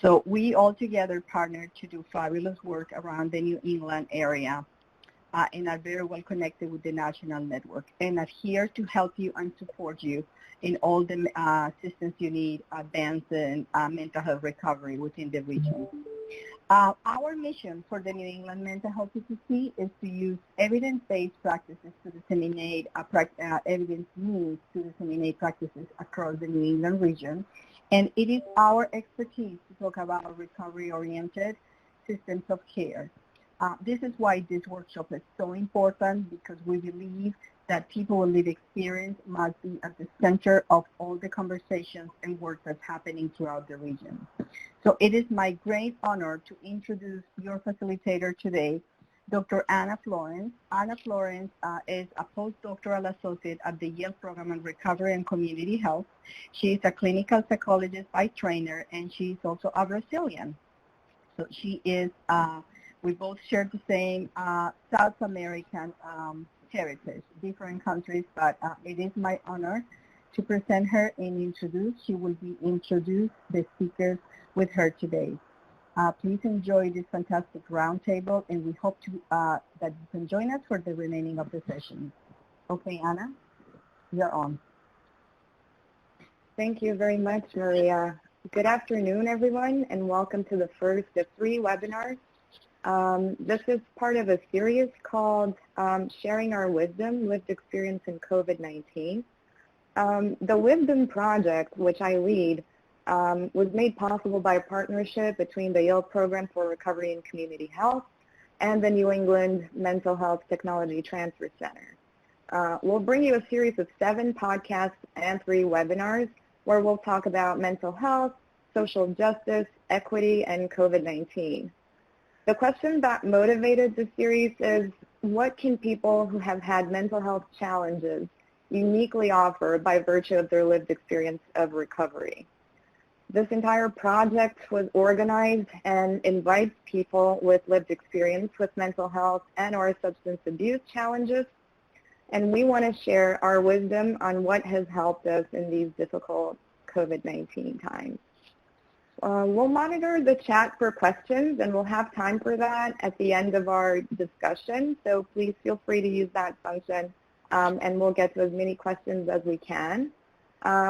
So we all together partnered to do fabulous work around the New England area and are very well connected with the national network and are here to help you and support you in all the assistance you need advancing mental health recovery within the region. Our mission for the New England Mental Health CTC is to use evidence-based practices to disseminate evidence needs to disseminate practices across the New England region. And it is our expertise to talk about recovery-oriented systems of care. This is why this workshop is so important, because we believe that people with lived experience must be at the center of all the conversations and work that's happening throughout the region. So it is my great honor to introduce your facilitator today, Dr. Anna Florence. Anna Florence is a postdoctoral associate at the Yale Program on Recovery and Community Health. She is a clinical psychologist by trainer, and she is also a Brazilian. So she is, we both share the same South American heritage, different countries, but it is my honor to present her and introduce. She will be introduced the speakers with her today. Please enjoy this fantastic roundtable, and we hope to, that you can join us for the remaining of the session. Okay, Anna, you're on. Thank you very much, Maria. Good afternoon, everyone, and welcome to the first of 3 webinars. This is part of a series called Sharing Our Wisdom, Lived Experience in COVID-19. The Wisdom Project, which I lead, was made possible by a partnership between the Yale Program for Recovery and Community Health and the New England Mental Health Technology Transfer Center. We'll bring you a series of 7 podcasts and 3 webinars where we'll talk about mental health, social justice, equity, and COVID-19. The question that motivated the series is, what can people who have had mental health challenges uniquely offer by virtue of their lived experience of recovery? This entire project was organized and invites people with lived experience with mental health and or substance abuse challenges, and we want to share our wisdom on what has helped us in these difficult COVID-19 times. We'll monitor the chat for questions, and we'll have time for that at the end of our discussion, so please feel free to use that function, and we'll get to as many questions as we can.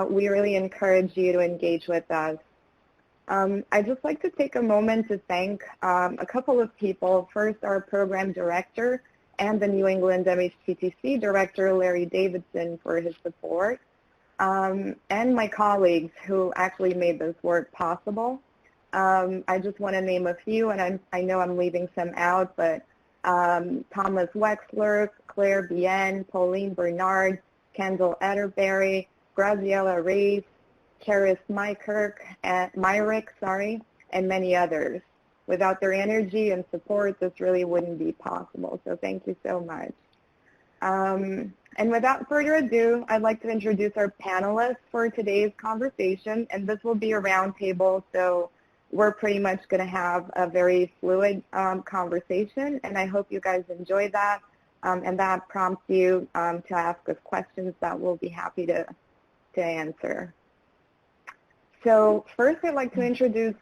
We really encourage you to engage with us. I'd just like to take a moment to thank a couple of people. First, our program director and the New England MHTTC director, Larry Davidson, for his support, and my colleagues who actually made this work possible. I just want to name a few, and I know I'm leaving some out, but Thomas Wexler, Claire Bien, Pauline Bernard, Kendall Etterberry, Graziella Reese, Karis Myrick, and many others. Without their energy and support, this really wouldn't be possible, so thank you so much. And without further ado, I'd like to introduce our panelists for today's conversation, and this will be a roundtable, so we're pretty much going to have a very fluid conversation, and I hope you guys enjoy that, and that prompts you to ask us questions that we'll be happy to answer. So first, I'd like to introduce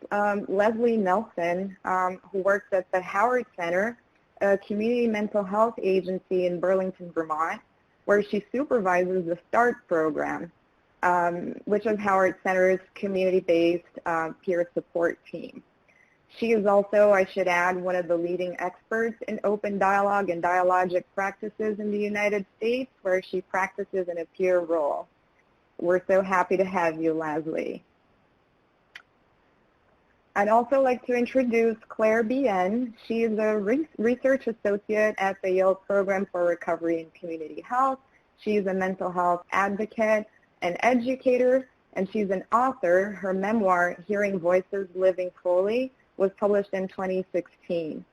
Leslie Nelson, who works at the Howard Center, a community mental health agency in Burlington, Vermont, where she supervises the START program, which is Howard Center's community-based peer support team. She is also, I should add, one of the leading experts in open dialogue and dialogic practices in the United States, where she practices in a peer role. We're so happy to have you, Leslie. I'd also like to introduce Claire Bien. She is a research associate at the Yale Program for Recovery and Community Health. She's a mental health advocate and educator, and she's an author. Her memoir, Hearing Voices, Living Fully, was published in 2016.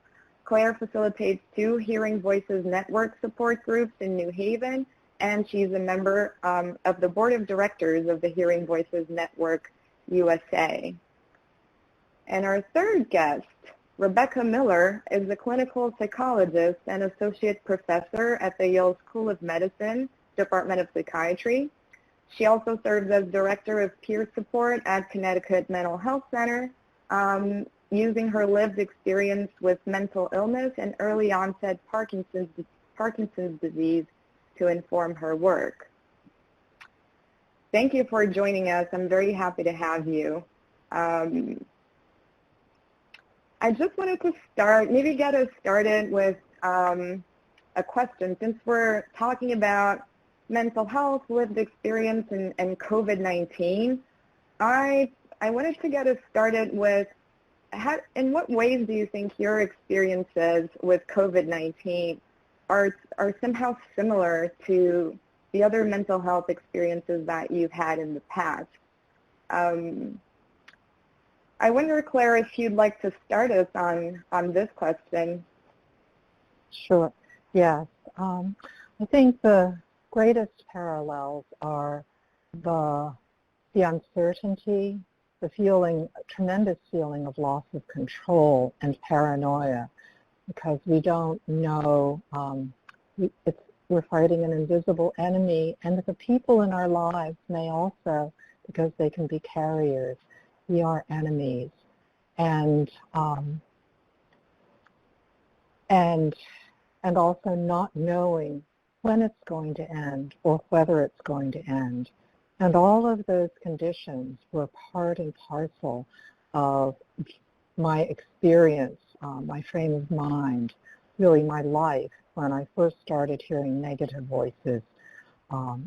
Claire facilitates 2 Hearing Voices network support groups in New Haven, and she's a member of the board of directors of the Hearing Voices Network USA. And our third guest, Rebecca Miller, is a clinical psychologist and associate professor at the Yale School of Medicine, Department of Psychiatry. She also serves as director of peer support at Connecticut Mental Health Center, using her lived experience with mental illness and early onset Parkinson's disease to inform her work. Thank you for joining us. I'm very happy to have you. I just wanted to maybe get us started with a question. Since we're talking about mental health, lived experience, and COVID-19, I wanted to get us started with in what ways do you think your experiences with COVID-19 are somehow similar to the other mental health experiences that you've had in the past? I wonder, Claire, if you'd like to start us on this question. Sure. Yes. I think the greatest parallels are the uncertainty, the tremendous feeling of loss of control and paranoia, because we don't know, we're fighting an invisible enemy, and the people in our lives may also, because they can be carriers, be our enemies, and also not knowing when it's going to end or whether it's going to end. And all of those conditions were part and parcel of my experience, my frame of mind, really my life, when I first started hearing negative voices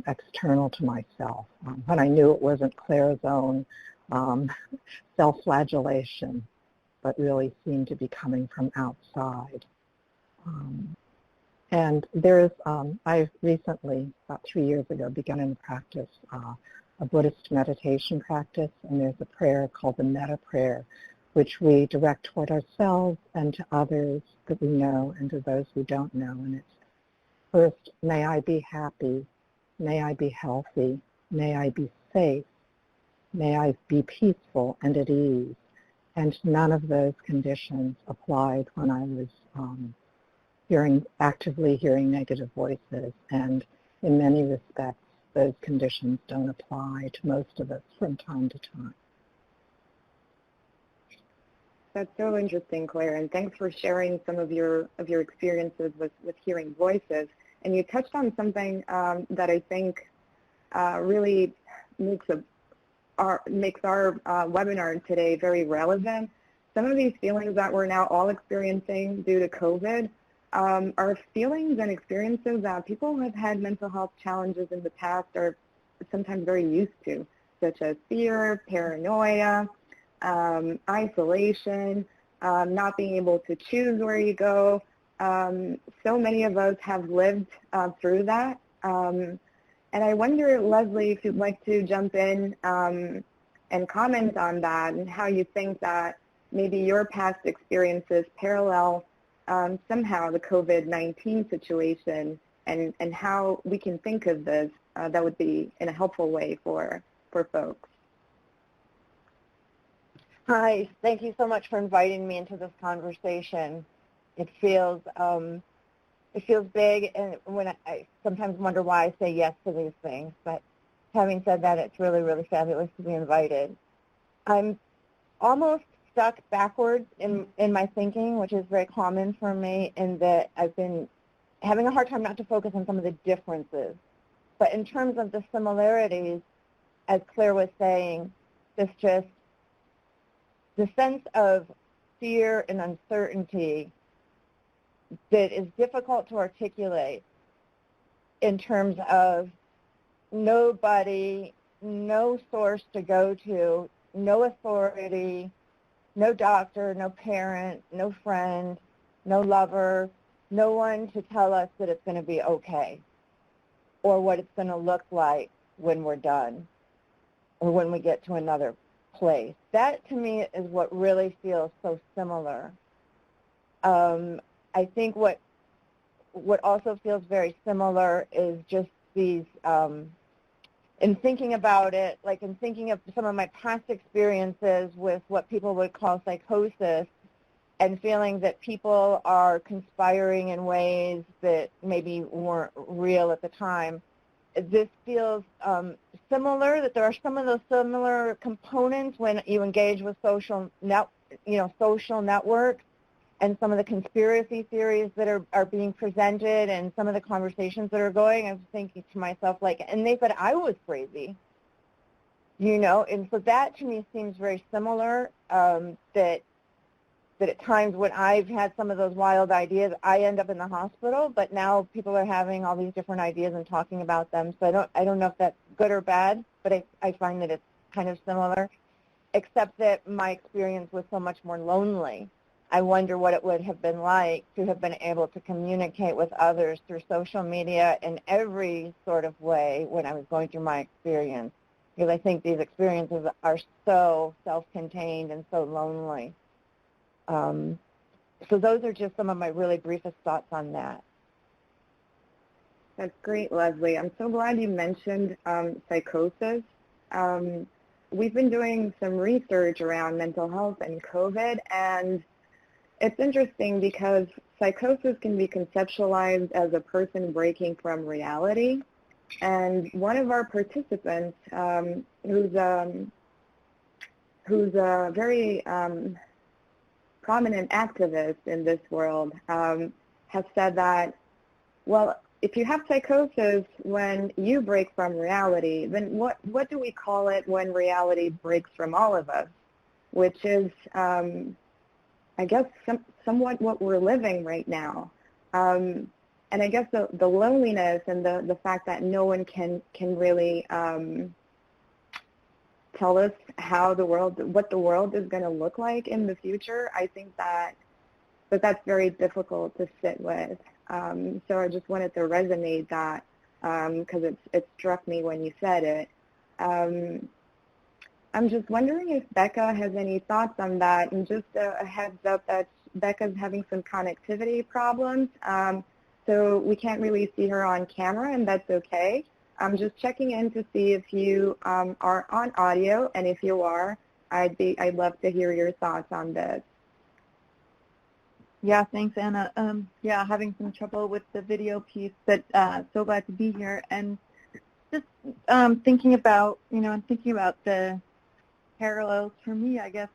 external to myself, when I knew it wasn't Claire's own self-flagellation, but really seemed to be coming from outside. And there's, I've recently, about 3 years ago, begun to practice a Buddhist meditation practice, and there's a prayer called the Metta Prayer, which we direct toward ourselves and to others that we know and to those we don't know. And it's first, may I be happy, may I be healthy, may I be safe, may I be peaceful and at ease. And none of those conditions applied when I was actively hearing negative voices, and in many respects, those conditions don't apply to most of us from time to time. That's so interesting, Claire, and thanks for sharing some of your experiences with hearing voices. And you touched on something that I think really makes our webinar today very relevant. Some of these feelings that we're now all experiencing due to COVID are feelings and experiences that people who have had mental health challenges in the past are sometimes very used to, such as fear, paranoia, isolation, not being able to choose where you go. So many of us have lived through that. And I wonder, Leslie, if you'd like to jump in and comment on that and how you think that maybe your past experiences parallel somehow the COVID-19 situation, and how we can think of this that would be in a helpful way for folks. Hi, thank you so much for inviting me into this conversation. It feels big, and when I sometimes wonder why I say yes to these things, but having said that, it's really, really fabulous to be invited. I'm almost stuck backwards in my thinking, which is very common for me, in that I've been having a hard time not to focus on some of the differences. But in terms of the similarities, as Claire was saying, the sense of fear and uncertainty that is difficult to articulate in terms of nobody, no source to go to, no authority, no doctor, no parent, no friend, no lover, no one to tell us that it's going to be okay or what it's going to look like when we're done or when we get to another place. That, to me, is what really feels so similar. I think what also feels very similar is just these, in thinking about it, like in thinking of some of my past experiences with what people would call psychosis, and feeling that people are conspiring in ways that maybe weren't real at the time. this feels similar, that there are some of those similar components when you engage with social networks, and some of the conspiracy theories that are being presented and some of the conversations that are going. I was thinking to myself, like, and they said I was crazy, and so that to me seems very similar, that at times when I've had some of those wild ideas, I end up in the hospital, but now people are having all these different ideas and talking about them. So I don't know if that's good or bad, but I find that it's kind of similar, except that my experience was so much more lonely. I wonder what it would have been like to have been able to communicate with others through social media in every sort of way when I was going through my experience, because I think these experiences are so self-contained and so lonely. So those are just some of my really briefest thoughts on that. That's great, Leslie. I'm so glad you mentioned psychosis. We've been doing some research around mental health and COVID, and it's interesting because psychosis can be conceptualized as a person breaking from reality. And one of our participants, who's a very prominent activist in this world, has said that, well, if you have psychosis when you break from reality, then what do we call it when reality breaks from all of us? Which is, I guess, somewhat what we're living right now. And I guess the loneliness and the fact that no one can really tell us what the world is going to look like in the future, I think that's very difficult to sit with. So I just wanted to resonate that because it struck me when you said it. I'm just wondering if Becca has any thoughts on that, and just a heads up that Becca's having some connectivity problems, so we can't really see her on camera, and that's okay. I'm just checking in to see if you are on audio, and if you are, I'd love to hear your thoughts on this. Yeah, thanks, Anna. Yeah, having some trouble with the video piece, but so glad to be here. And just thinking about the parallels for me, I guess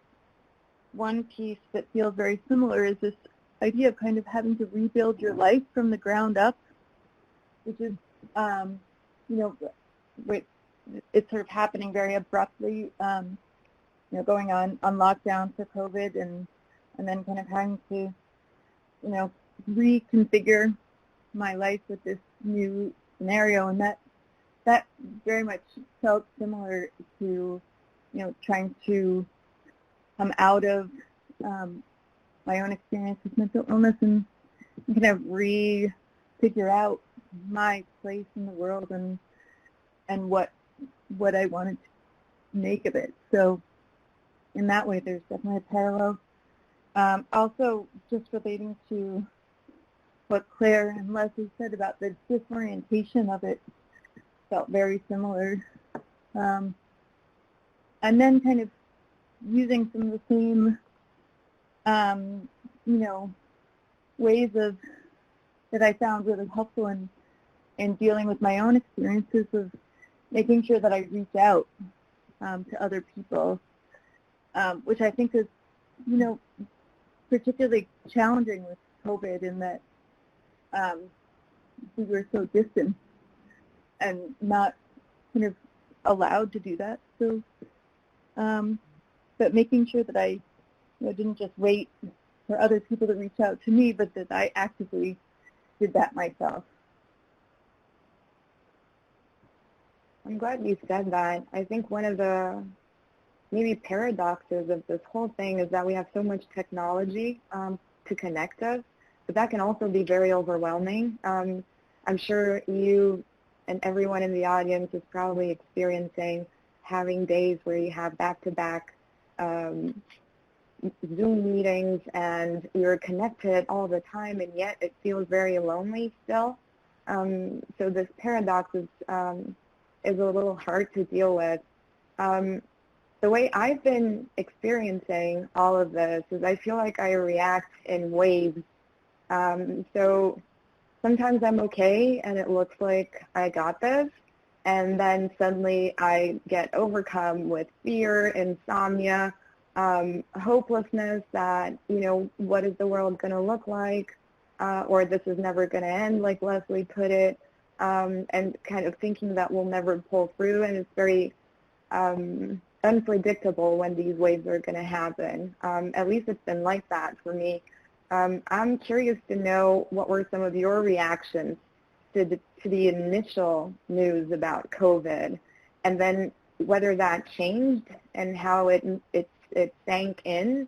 one piece that feels very similar is this idea of kind of having to rebuild your life from the ground up, which is, it's sort of happening very abruptly, going on lockdown for COVID, and then kind of having to, reconfigure my life with this new scenario, and that very much felt similar to, trying to come out of my own experience with mental illness and kind of figure out my place in the world and what I wanted to make of it. So in that way, there's definitely a parallel. Also, just relating to what Claire and Leslie said about the disorientation of it, felt very similar. And then kind of using some of the same, ways that I found really helpful in dealing with my own experiences of making sure that I reach out to other people, which I think is, particularly challenging with COVID, in that we were so distant and not kind of allowed to do that. So, but making sure that I didn't just wait for other people to reach out to me, but that I actively did that myself. I'm glad you said that. I think one of the maybe paradoxes of this whole thing is that we have so much technology to connect us, but that can also be very overwhelming. I'm sure you and everyone in the audience is probably experiencing having days where you have back-to-back Zoom meetings and you're connected all the time, and yet it feels very lonely still. So this paradox is a little hard to deal with. The way I've been experiencing all of this is I feel like I react in waves. So sometimes I'm okay and it looks like I got this, and then suddenly I get overcome with fear, insomnia, hopelessness that, what is the world going to look like, or this is never going to end, like Leslie put it, and kind of thinking that we'll never pull through, and it's very unpredictable when these waves are going to happen. At least it's been like that for me. I'm curious to know what were some of your reactions to the initial news about COVID, and then whether that changed and how it sank in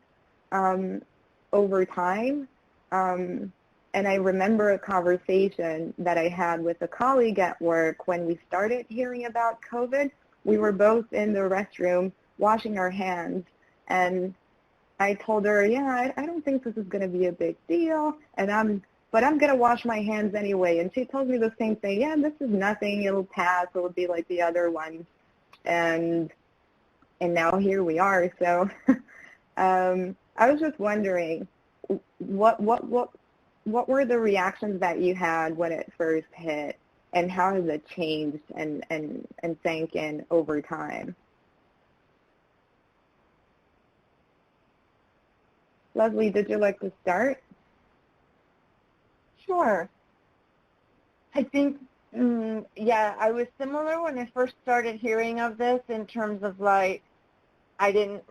over time. And I remember a conversation that I had with a colleague at work when we started hearing about COVID. We were both in the restroom washing our hands, and I told her, yeah, I don't think this is going to be a big deal, but I'm going to wash my hands anyway. And she told me the same thing. Yeah, this is nothing. It'll pass. It'll be like the other ones. And now here we are. So I was just wondering, what were the reactions that you had when it first hit, and how has it changed and sank in over time? Leslie, did you like to start? Sure. I think, yeah, I was similar when I first started hearing of this in terms of like, I didn't,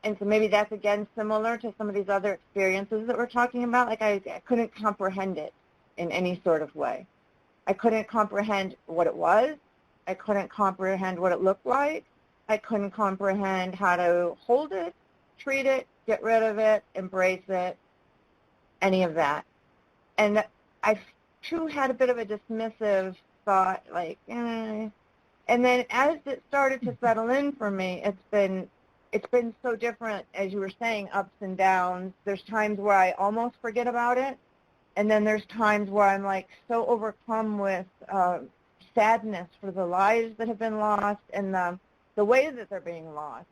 and so maybe that's again similar to some of these other experiences that we're talking about. Like I couldn't comprehend it in any sort of way. I couldn't comprehend what it was. I couldn't comprehend what it looked like. I couldn't comprehend how to hold it, treat it, get rid of it, embrace it, any of that. And I too had a bit of a dismissive thought, like, eh. And then as it started to settle in for me, it's been so different, as you were saying, ups and downs. There's times where I almost forget about it, and then there's times where I'm like so overcome with sadness for the lives that have been lost and the way that they're being lost,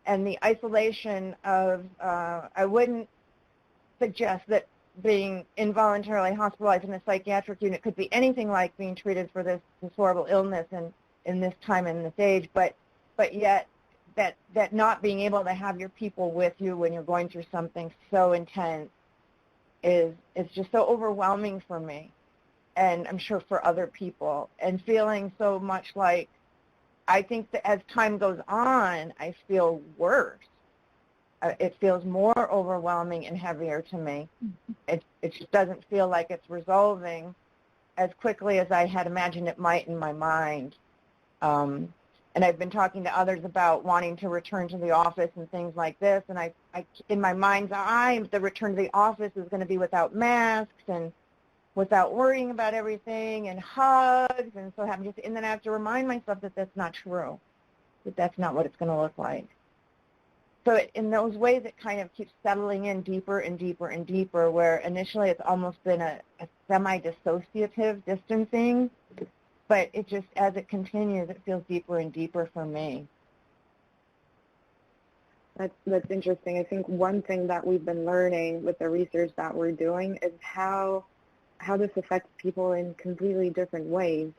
and the isolation of, I wouldn't suggest that being involuntarily hospitalized in a psychiatric unit could be anything like being treated for this horrible illness and in this time and this age, but yet that not being able to have your people with you when you're going through something so intense is just so overwhelming for me, and I'm sure for other people, and feeling so much like, I think that as time goes on, I feel worse. It feels more overwhelming and heavier to me. It just doesn't feel like it's resolving as quickly as I had imagined it might in my mind. And I've been talking to others about wanting to return to the office and things like this, and I in my mind's eye, the return to the office is going to be without masks and without worrying about everything and hugs, and so and then I have to remind myself that that's not true, that that's not what it's going to look like. So in those ways, it kind of keeps settling in deeper and deeper and deeper, where initially it's almost been a semi-dissociative distancing, but it just, as it continues, it feels deeper and deeper for me. That's interesting. I think one thing that we've been learning with the research that we're doing is how this affects people in completely different ways,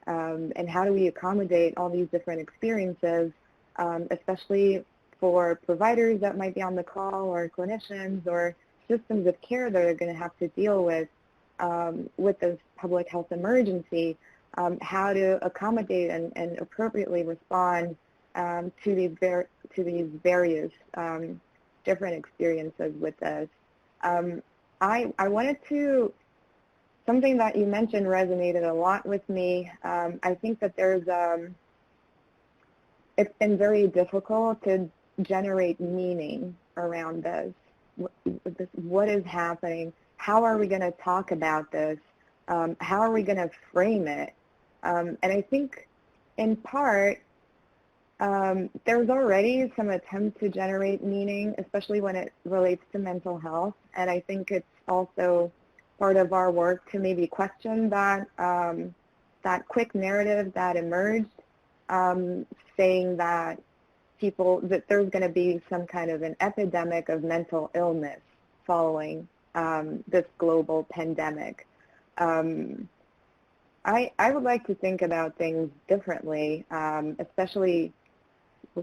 and how do we accommodate all these different experiences, especially for providers that might be on the call, or clinicians, or systems of care that are going to have to deal with this public health emergency, how to accommodate and appropriately respond to these various different experiences with this. I wanted to, something that you mentioned resonated a lot with me. I think that it's been very difficult to generate meaning around this. What is happening? How are we going to talk about this? How are we going to frame it? And I think in part, there's already some attempt to generate meaning, especially when it relates to mental health. And I think it's also part of our work to maybe question that quick narrative that emerged, saying that there's going to be some kind of an epidemic of mental illness following this global pandemic. I would like to think about things differently, especially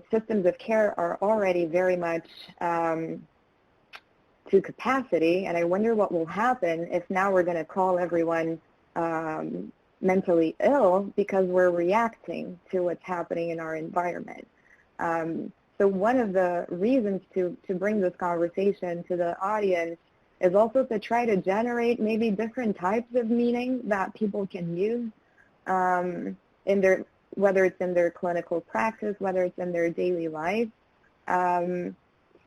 systems of care are already very much to capacity, and I wonder what will happen if now we're going to call everyone mentally ill because we're reacting to what's happening in our environment. So one of the reasons to bring this conversation to the audience is also to try to generate maybe different types of meaning that people can use in their, whether it's in their clinical practice, whether it's in their daily life,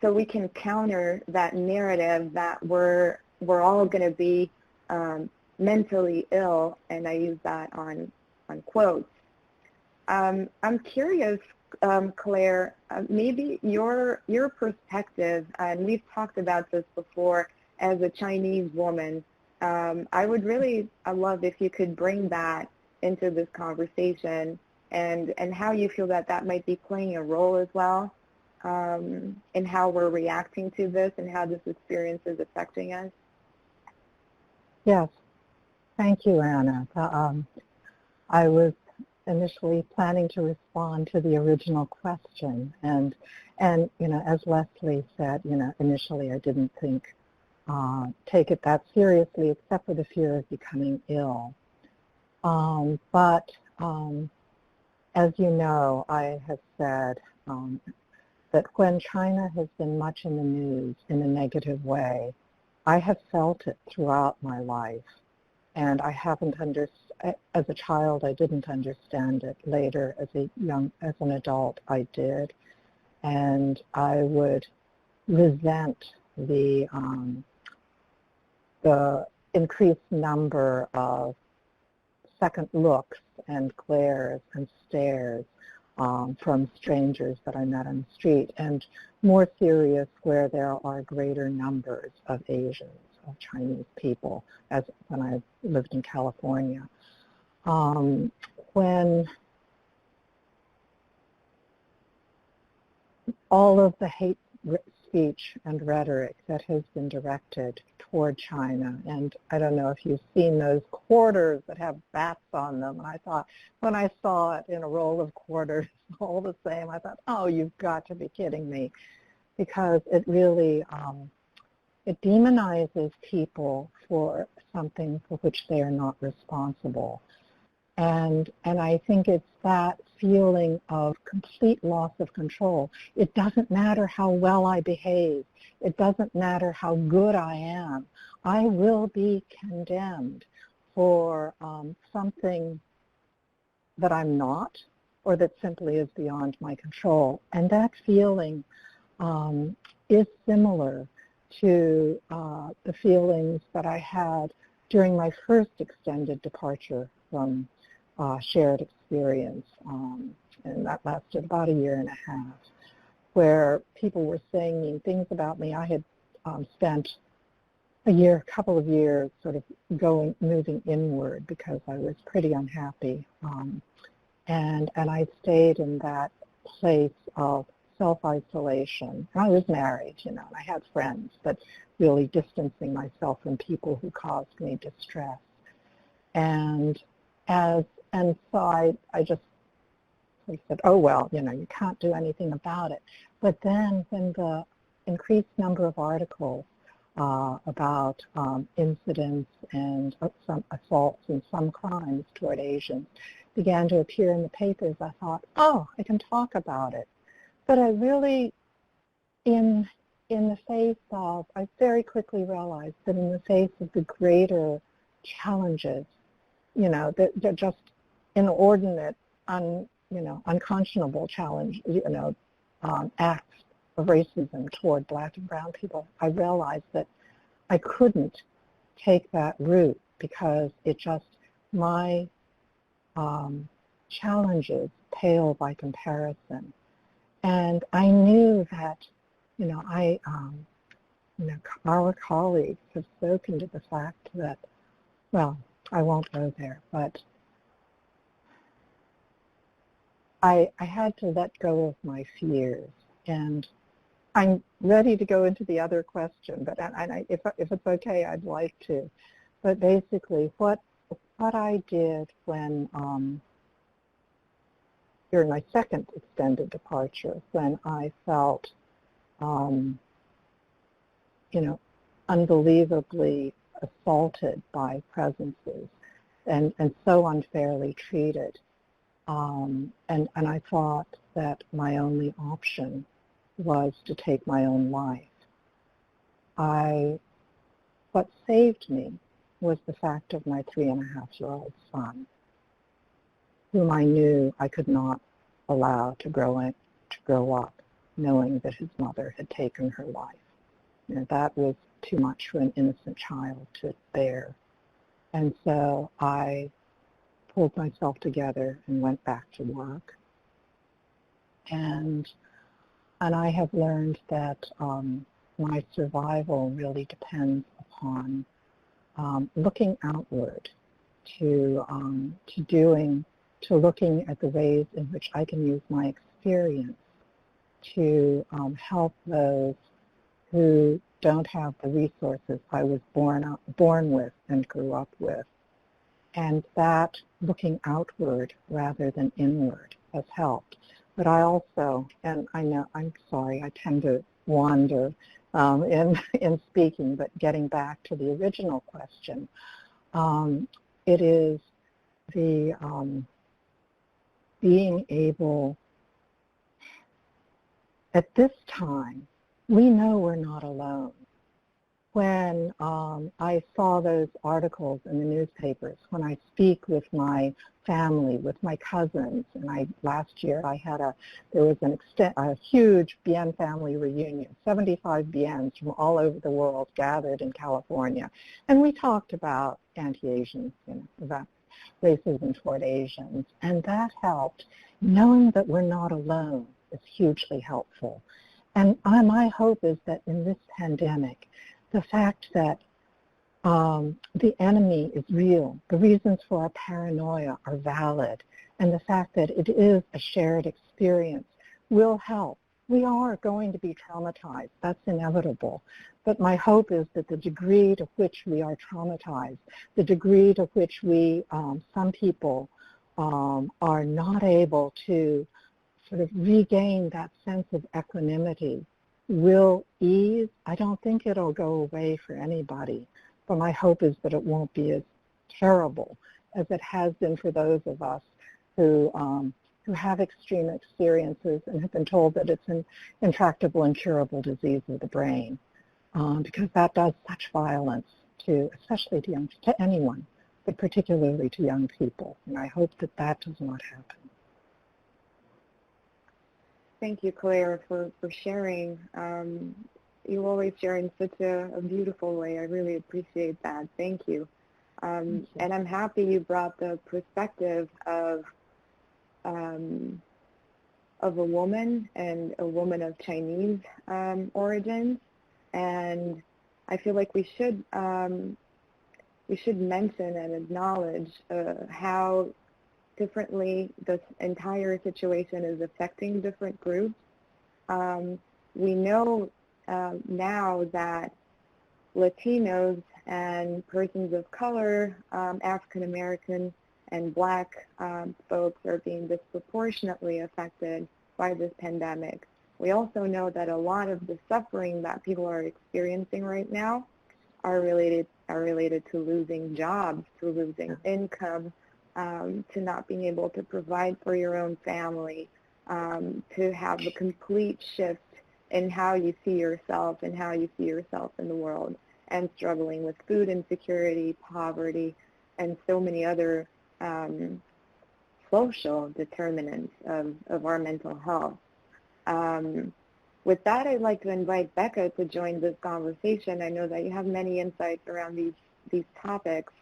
so we can counter that narrative that we're all going to be mentally ill, and I use that on quotes. I'm curious, Claire, maybe your perspective, and we've talked about this before, as a Chinese woman, I would really love if you could bring that into this conversation, and how you feel that might be playing a role as well in how we're reacting to this and how this experience is affecting us. Yes, thank you, Anna. I was initially planning to respond to the original question, and you know, as Leslie said, you know, initially I didn't take it that seriously, except for the fear of becoming ill. But as you know, I have said that when China has been much in the news in a negative way, I have felt it throughout my life, and I haven't as a child I didn't understand it. Later, as an adult, I did, and I would resent the increased number of second looks and glares and stares from strangers that I met on the street, and more serious where there are greater numbers of Asians, of Chinese people, as when I lived in California. When all of the hate speech and rhetoric that has been directed toward China, and I don't know if you've seen those quarters that have bats on them, and I thought, when I saw it in a roll of quarters all the same, I thought, oh, you've got to be kidding me, because it really, it demonizes people for something for which they are not responsible. And I think it's that feeling of complete loss of control. It doesn't matter how well I behave. It doesn't matter how good I am. I will be condemned for something that I'm not, or that simply is beyond my control. And that feeling is similar to the feelings that I had during my first extended departure from shared experience, and that lasted about 1.5 years, where people were saying mean things about me. I had spent a couple of years sort of moving inward because I was pretty unhappy, and I stayed in that place of self-isolation. And I was married, you know, and I had friends, but really distancing myself from people who caused me distress. And so I just said, oh, well, you know, you can't do anything about it. But then when the increased number of articles about incidents and some assaults and some crimes toward Asians began to appear in the papers, I thought, oh, I can talk about it. But I really, in the face of, I very quickly realized that in the face of the greater challenges, you know, they're just inordinate, unconscionable challenge, acts of racism toward black and brown people, I realized that I couldn't take that route because my challenges pale by comparison. And I knew that, our colleagues have spoken to the fact that, well, I won't go there, but I had to let go of my fears. And I'm ready to go into the other question, but if it's okay, I'd like to. But basically, what what I did when, during my second extended departure, when I felt, unbelievably assaulted by presences and so unfairly treated. And I thought that my only option was to take my own life. What saved me was the fact of my 3.5-year-old son, whom I knew I could not allow to grow up knowing that his mother had taken her life. That was too much for an innocent child to bear. And so I pulled myself together and went back to work. And I have learned that my survival really depends upon looking outward, to looking at the ways in which I can use my experience to help those who don't have the resources I was born with and grew up with. And that looking outward rather than inward has helped. But I also, and I know, I'm sorry, I tend to wander in speaking, but getting back to the original question, it is the being able, at this time, we know we're not alone. When I saw those articles in the newspapers, when I speak with my family, with my cousins, and last year there was a huge Bien family reunion, 75 Biens from all over the world gathered in California, and we talked about anti-Asians, about racism toward Asians, and that helped. Knowing that we're not alone is hugely helpful. And my hope is that in this pandemic, the fact that the enemy is real, the reasons for our paranoia are valid, and the fact that it is a shared experience will help. We are going to be traumatized. That's inevitable. But my hope is that the degree to which we are traumatized, the degree to which some people are not able to sort of regain that sense of equanimity will ease. I don't think it'll go away for anybody, but my hope is that it won't be as terrible as it has been for those of us who have extreme experiences and have been told that it's an intractable, incurable disease of the brain, because that does such violence especially to anyone, but particularly to young people. And I hope that that does not happen. Thank you, Claire, for sharing. You always share in such a beautiful way. I really appreciate that. Thank you. And I'm happy you brought the perspective of a woman and a woman of Chinese origins. And I feel like we should mention and acknowledge how differently this entire situation is affecting different groups. We know now that Latinos and persons of color, African American and Black folks are being disproportionately affected by this pandemic. We also know that a lot of the suffering that people are experiencing right now are related to losing jobs, to losing income, to not being able to provide for your own family, to have a complete shift in how you see yourself and how you see yourself in the world, and struggling with food insecurity, poverty, and so many other social determinants of our mental health. With that, I'd like to invite Becca to join this conversation. I know that you have many insights around these topics.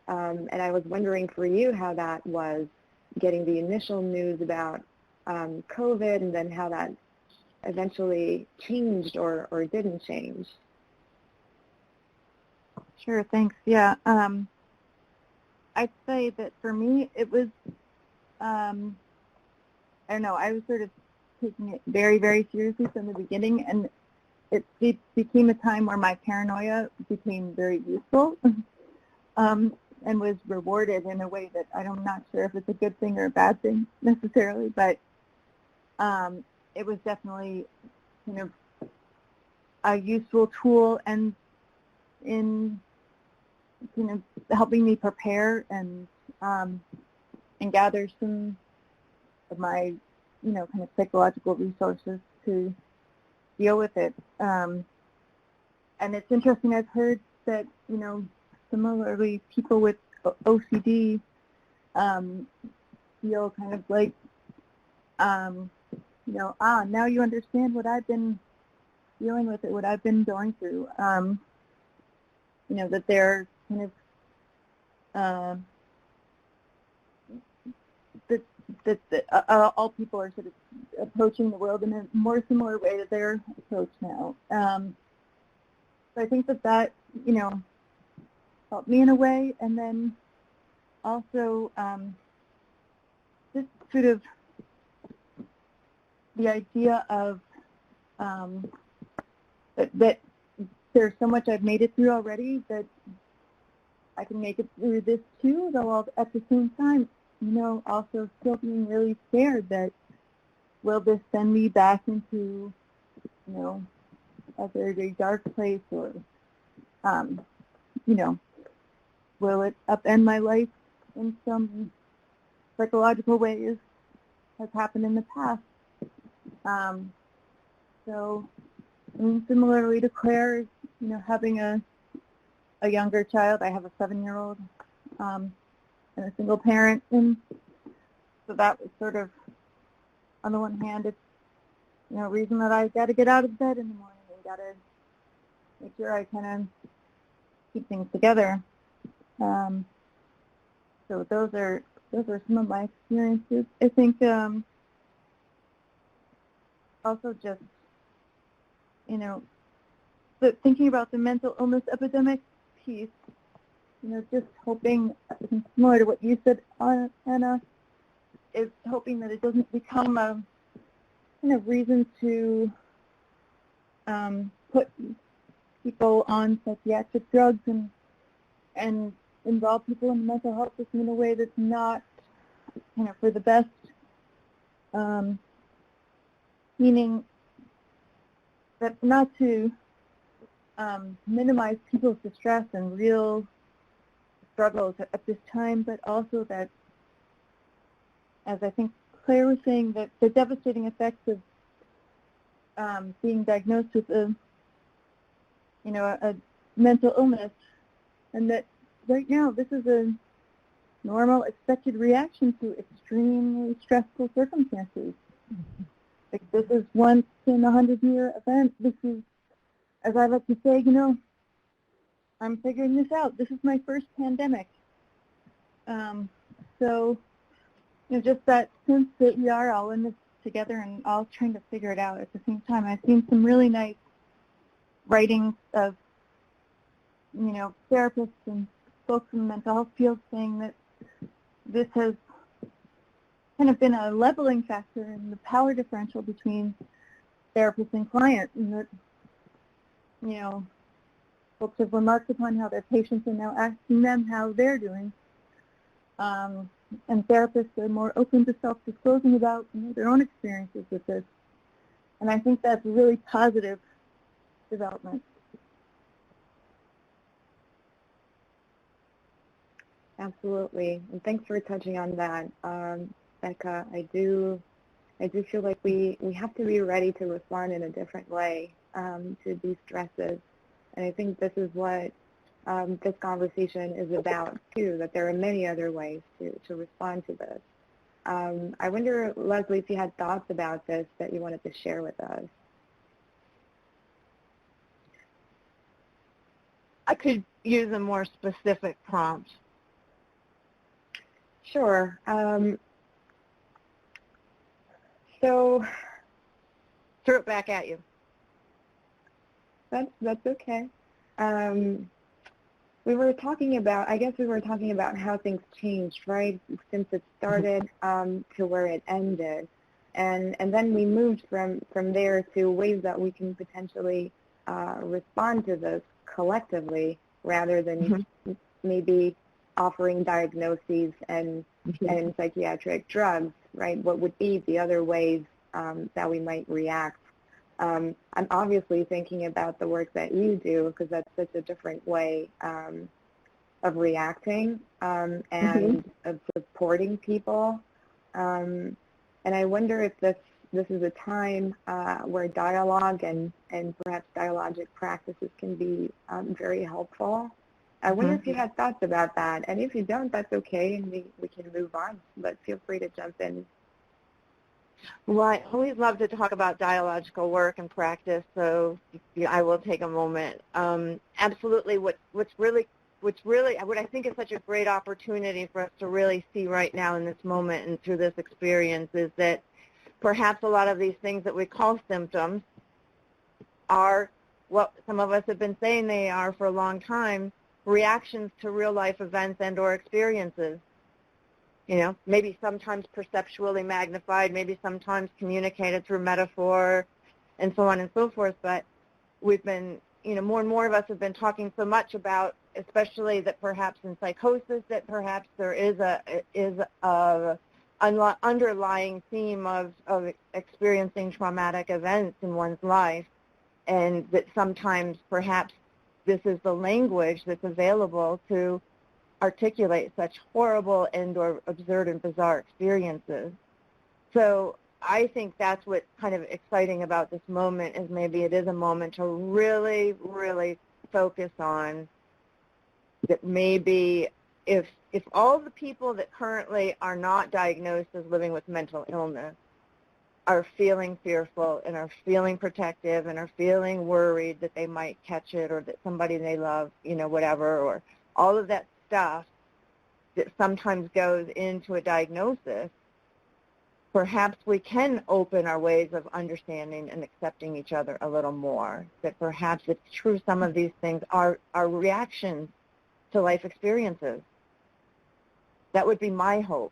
And I was wondering for you how that was, getting the initial news about COVID, and then how that eventually changed or didn't change. Sure, thanks. Yeah, I'd say that for me it was, I don't know, I was sort of taking it very, very seriously from the beginning, and it became a time where my paranoia became very useful. and was rewarded in a way that I'm not sure if it's a good thing or a bad thing necessarily, but it was definitely a useful tool and in helping me prepare and gather some of my kind of psychological resources to deal with it. And it's interesting, I've heard that similarly people with OCD feel kind of like now you understand what I've been dealing with, it, what I've been going through. That they're kind of that all people are sort of approaching the world in a more similar way that they're approached now. So I think that helped me in a way, and then also just sort of the idea of that there's so much I've made it through already that I can make it through this too, though at the same time, also still being really scared that will this send me back into, a very, very dark place, or, will it upend my life in some psychological ways has happened in the past. So, similarly to Claire, having a younger child, I have a 7-year-old and a single parent, and so that was sort of, on the one hand, it's a reason that I got to get out of bed in the morning and got to make sure I kind of keep things together. So those are some of my experiences. I think also just thinking about the mental illness epidemic piece, just hoping, similar to what you said, Anna, is hoping that it doesn't become a kind of reason to put people on psychiatric drugs and involve people in the mental health system in a way that's not, for the best, meaning that not to minimize people's distress and real struggles at this time, but also that, as I think Claire was saying, that the devastating effects of being diagnosed with a mental illness, and that right now this is a normal, expected reaction to extremely stressful circumstances. Like, this is once in a 100-year event. This is, as I like to say, I'm figuring this out. This is my first pandemic. So, just that sense that we are all in this together and all trying to figure it out at the same time. I've seen some really nice writings of, therapists and folks in the mental health field saying that this has kind of been a leveling factor in the power differential between therapists and clients, and that, folks have remarked upon how their patients are now asking them how they're doing, and therapists are more open to self-disclosing about their own experiences with this, and I think that's a really positive development. Absolutely, and thanks for touching on that, Becca. I do feel like we have to be ready to respond in a different way to these stresses, and I think this is what this conversation is about too, that there are many other ways to respond to this. I wonder, Leslie, if you had thoughts about this that you wanted to share with us. I could use a more specific prompt. Sure. So threw it back at you. That's okay. We were talking about how things changed, right, since it started to where it ended, and then we moved from there to ways that we can potentially respond to this collectively rather than maybe offering diagnoses and psychiatric drugs, right? What would be the other ways that we might react? I'm obviously thinking about the work that you do because that's such a different way of reacting and of supporting people. And I wonder if this is a time where dialogue and perhaps dialogic practices can be very helpful. I wonder if you had thoughts about that. And if you don't, that's okay, and we can move on. But feel free to jump in. Well, I always love to talk about dialogical work and practice, so I will take a moment. Absolutely, what I think is such a great opportunity for us to really see right now in this moment and through this experience is that perhaps a lot of these things that we call symptoms are what some of us have been saying they are for a long time, reactions to real life events and or experiences. You know, maybe sometimes perceptually magnified, maybe sometimes communicated through metaphor and so on and so forth, but we've been, more and more of us have been talking so much about, especially that perhaps in psychosis, that perhaps there is a underlying theme of experiencing traumatic events in one's life, and that sometimes perhaps this is the language that's available to articulate such horrible and or absurd and bizarre experiences. So I think that's what's kind of exciting about this moment is maybe it is a moment to really, really focus on that maybe if all the people that currently are not diagnosed as living with mental illness are feeling fearful and are feeling protective and are feeling worried that they might catch it or that somebody they love, whatever, or all of that stuff that sometimes goes into a diagnosis, perhaps we can open our ways of understanding and accepting each other a little more, that perhaps it's true some of these things are reactions to life experiences. That would be my hope.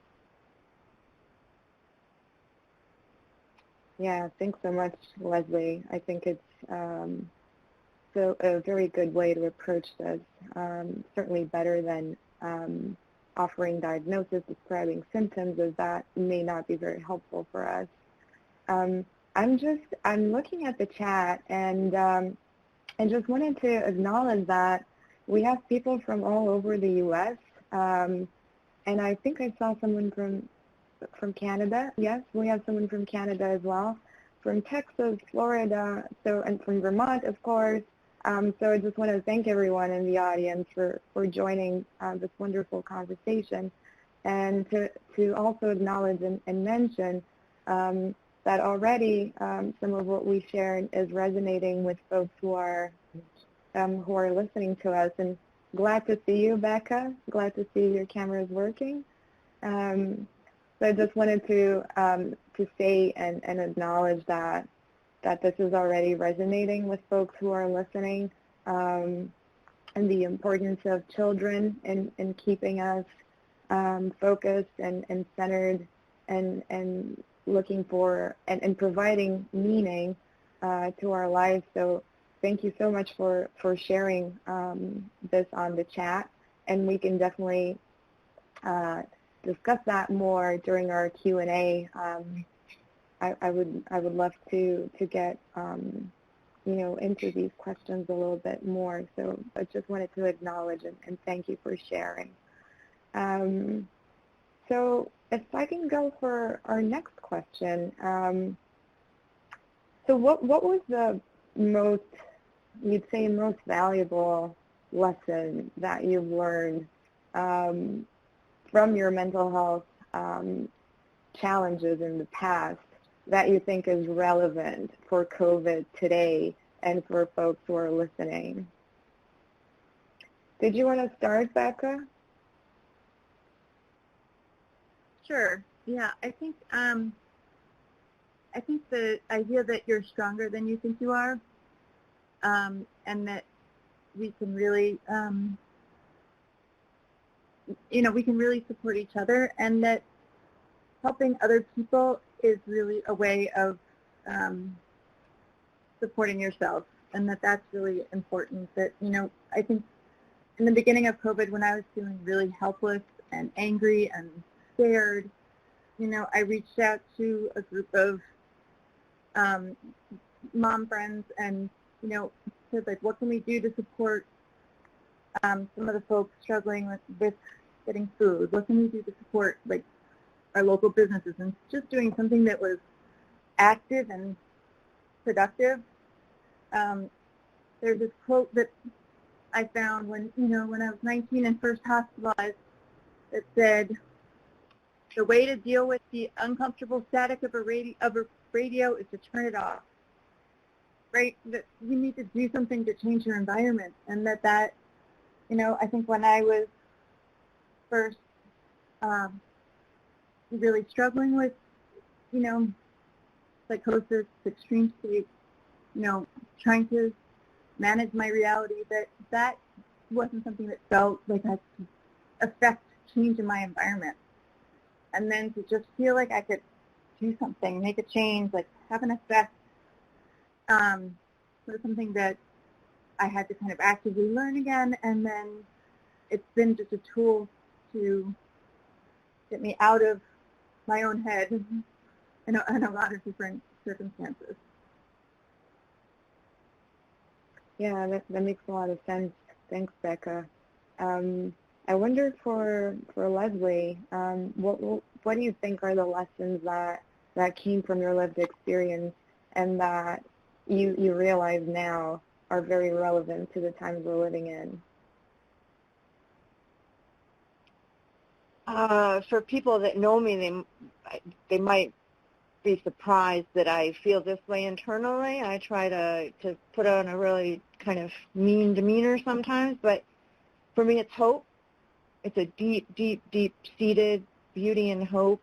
Yeah, thanks so much, Leslie. I think it's a very good way to approach this, certainly better than offering diagnosis, describing symptoms, as that may not be very helpful for us. I'm looking at the chat and just wanted to acknowledge that we have people from all over the U.S. And I think I saw someone from Canada. Yes, we have someone from Canada as well, from Texas, Florida, and from Vermont, of course. So I just want to thank everyone in the audience for joining this wonderful conversation, and to also acknowledge and mention that already some of what we shared is resonating with folks who are listening to us. And glad to see you, Becca. Glad to see your camera is working. So I just wanted to say and acknowledge that this is already resonating with folks who are listening, and the importance of children in keeping us focused and centered and looking for and providing meaning to our lives. So thank you so much for sharing this on the chat, and we can definitely discuss that more during our Q&A. I would love to get into these questions a little bit more. So I just wanted to acknowledge and thank you for sharing. So if I can go for our next question. So what was the most valuable lesson that you've learned from your mental health challenges in the past that you think is relevant for COVID today and for folks who are listening? Did you want to start, Becca? Sure. Yeah, I think the idea that you're stronger than you think you are, and that we can really, we can really support each other, and that helping other people is really a way of supporting yourself, and that's really important. That, I think in the beginning of COVID, when I was feeling really helpless and angry and scared, I reached out to a group of mom friends and, said, like, what can we do to support some of the folks struggling with getting food? What can we do to support, like, our local businesses? And just doing something that was active and productive. There's this quote that I found when I was 19 and first hospitalized that said, the way to deal with the uncomfortable static of a radio is to turn it off. Right? That you need to do something to change your environment, and that I think when I was first really struggling with, psychosis, extreme states, trying to manage my reality, that wasn't something that felt like I could affect change in my environment. And then to just feel like I could do something, make a change, like have an effect, was something that I had to kind of actively learn again. And then it's been just a tool to get me out of my own head in a lot of different circumstances. Yeah, that makes a lot of sense. Thanks, Becca. I wonder for Leslie, what do you think are the lessons that came from your lived experience and that you realize now are very relevant to the times we're living in? For people that know me, they might be surprised that I feel this way internally. I try to put on a really kind of mean demeanor sometimes, but for me it's hope. It's a deep, deep, deep-seated beauty and hope.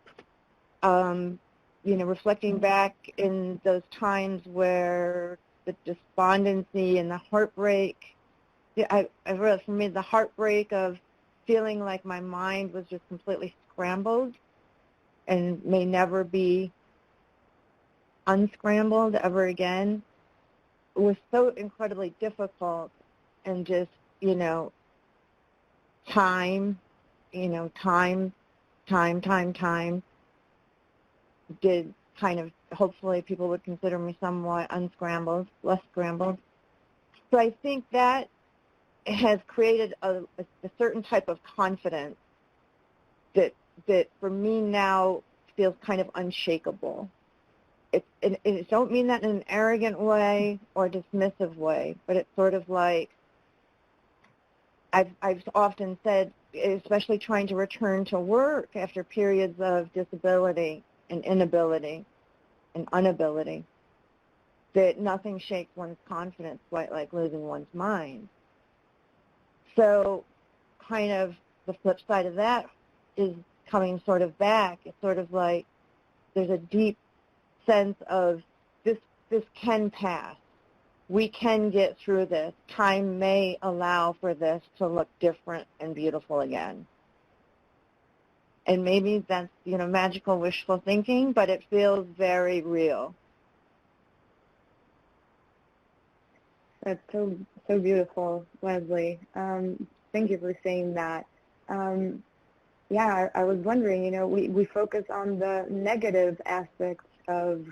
Reflecting back in those times where the despondency and the heartbreak, I realized for me the heartbreak of feeling like my mind was just completely scrambled and may never be unscrambled ever again was so incredibly difficult, and just, time did kind of, hopefully people would consider me somewhat unscrambled, less scrambled. So I think that has created a certain type of confidence that for me now feels kind of unshakable. It don't mean that in an arrogant way or dismissive way, but it's sort of like, I've often said, especially trying to return to work after periods of disability and inability and inability, that nothing shakes one's confidence quite like losing one's mind. So kind of the flip side of that is coming sort of back. It's sort of like there's a deep sense of this can pass. We can get through this. Time may allow for this to look different and beautiful again. And maybe that's, magical wishful thinking, but it feels very real. That's so beautiful, Leslie. Thank you for saying that. I was wondering, we focus on the negative aspects of,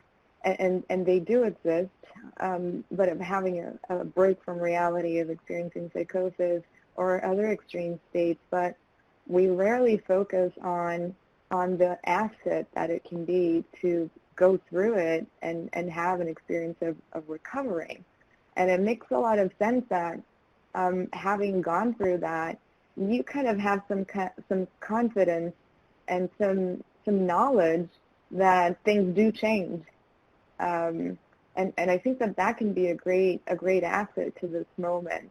and they do exist, but of having a break from reality of experiencing psychosis or other extreme states, but we rarely focus on the asset that it can be to go through it and have an experience of recovering. And it makes a lot of sense that having gone through that, you kind of have some confidence and some knowledge that things do change. And I think that can be a great asset to this moment.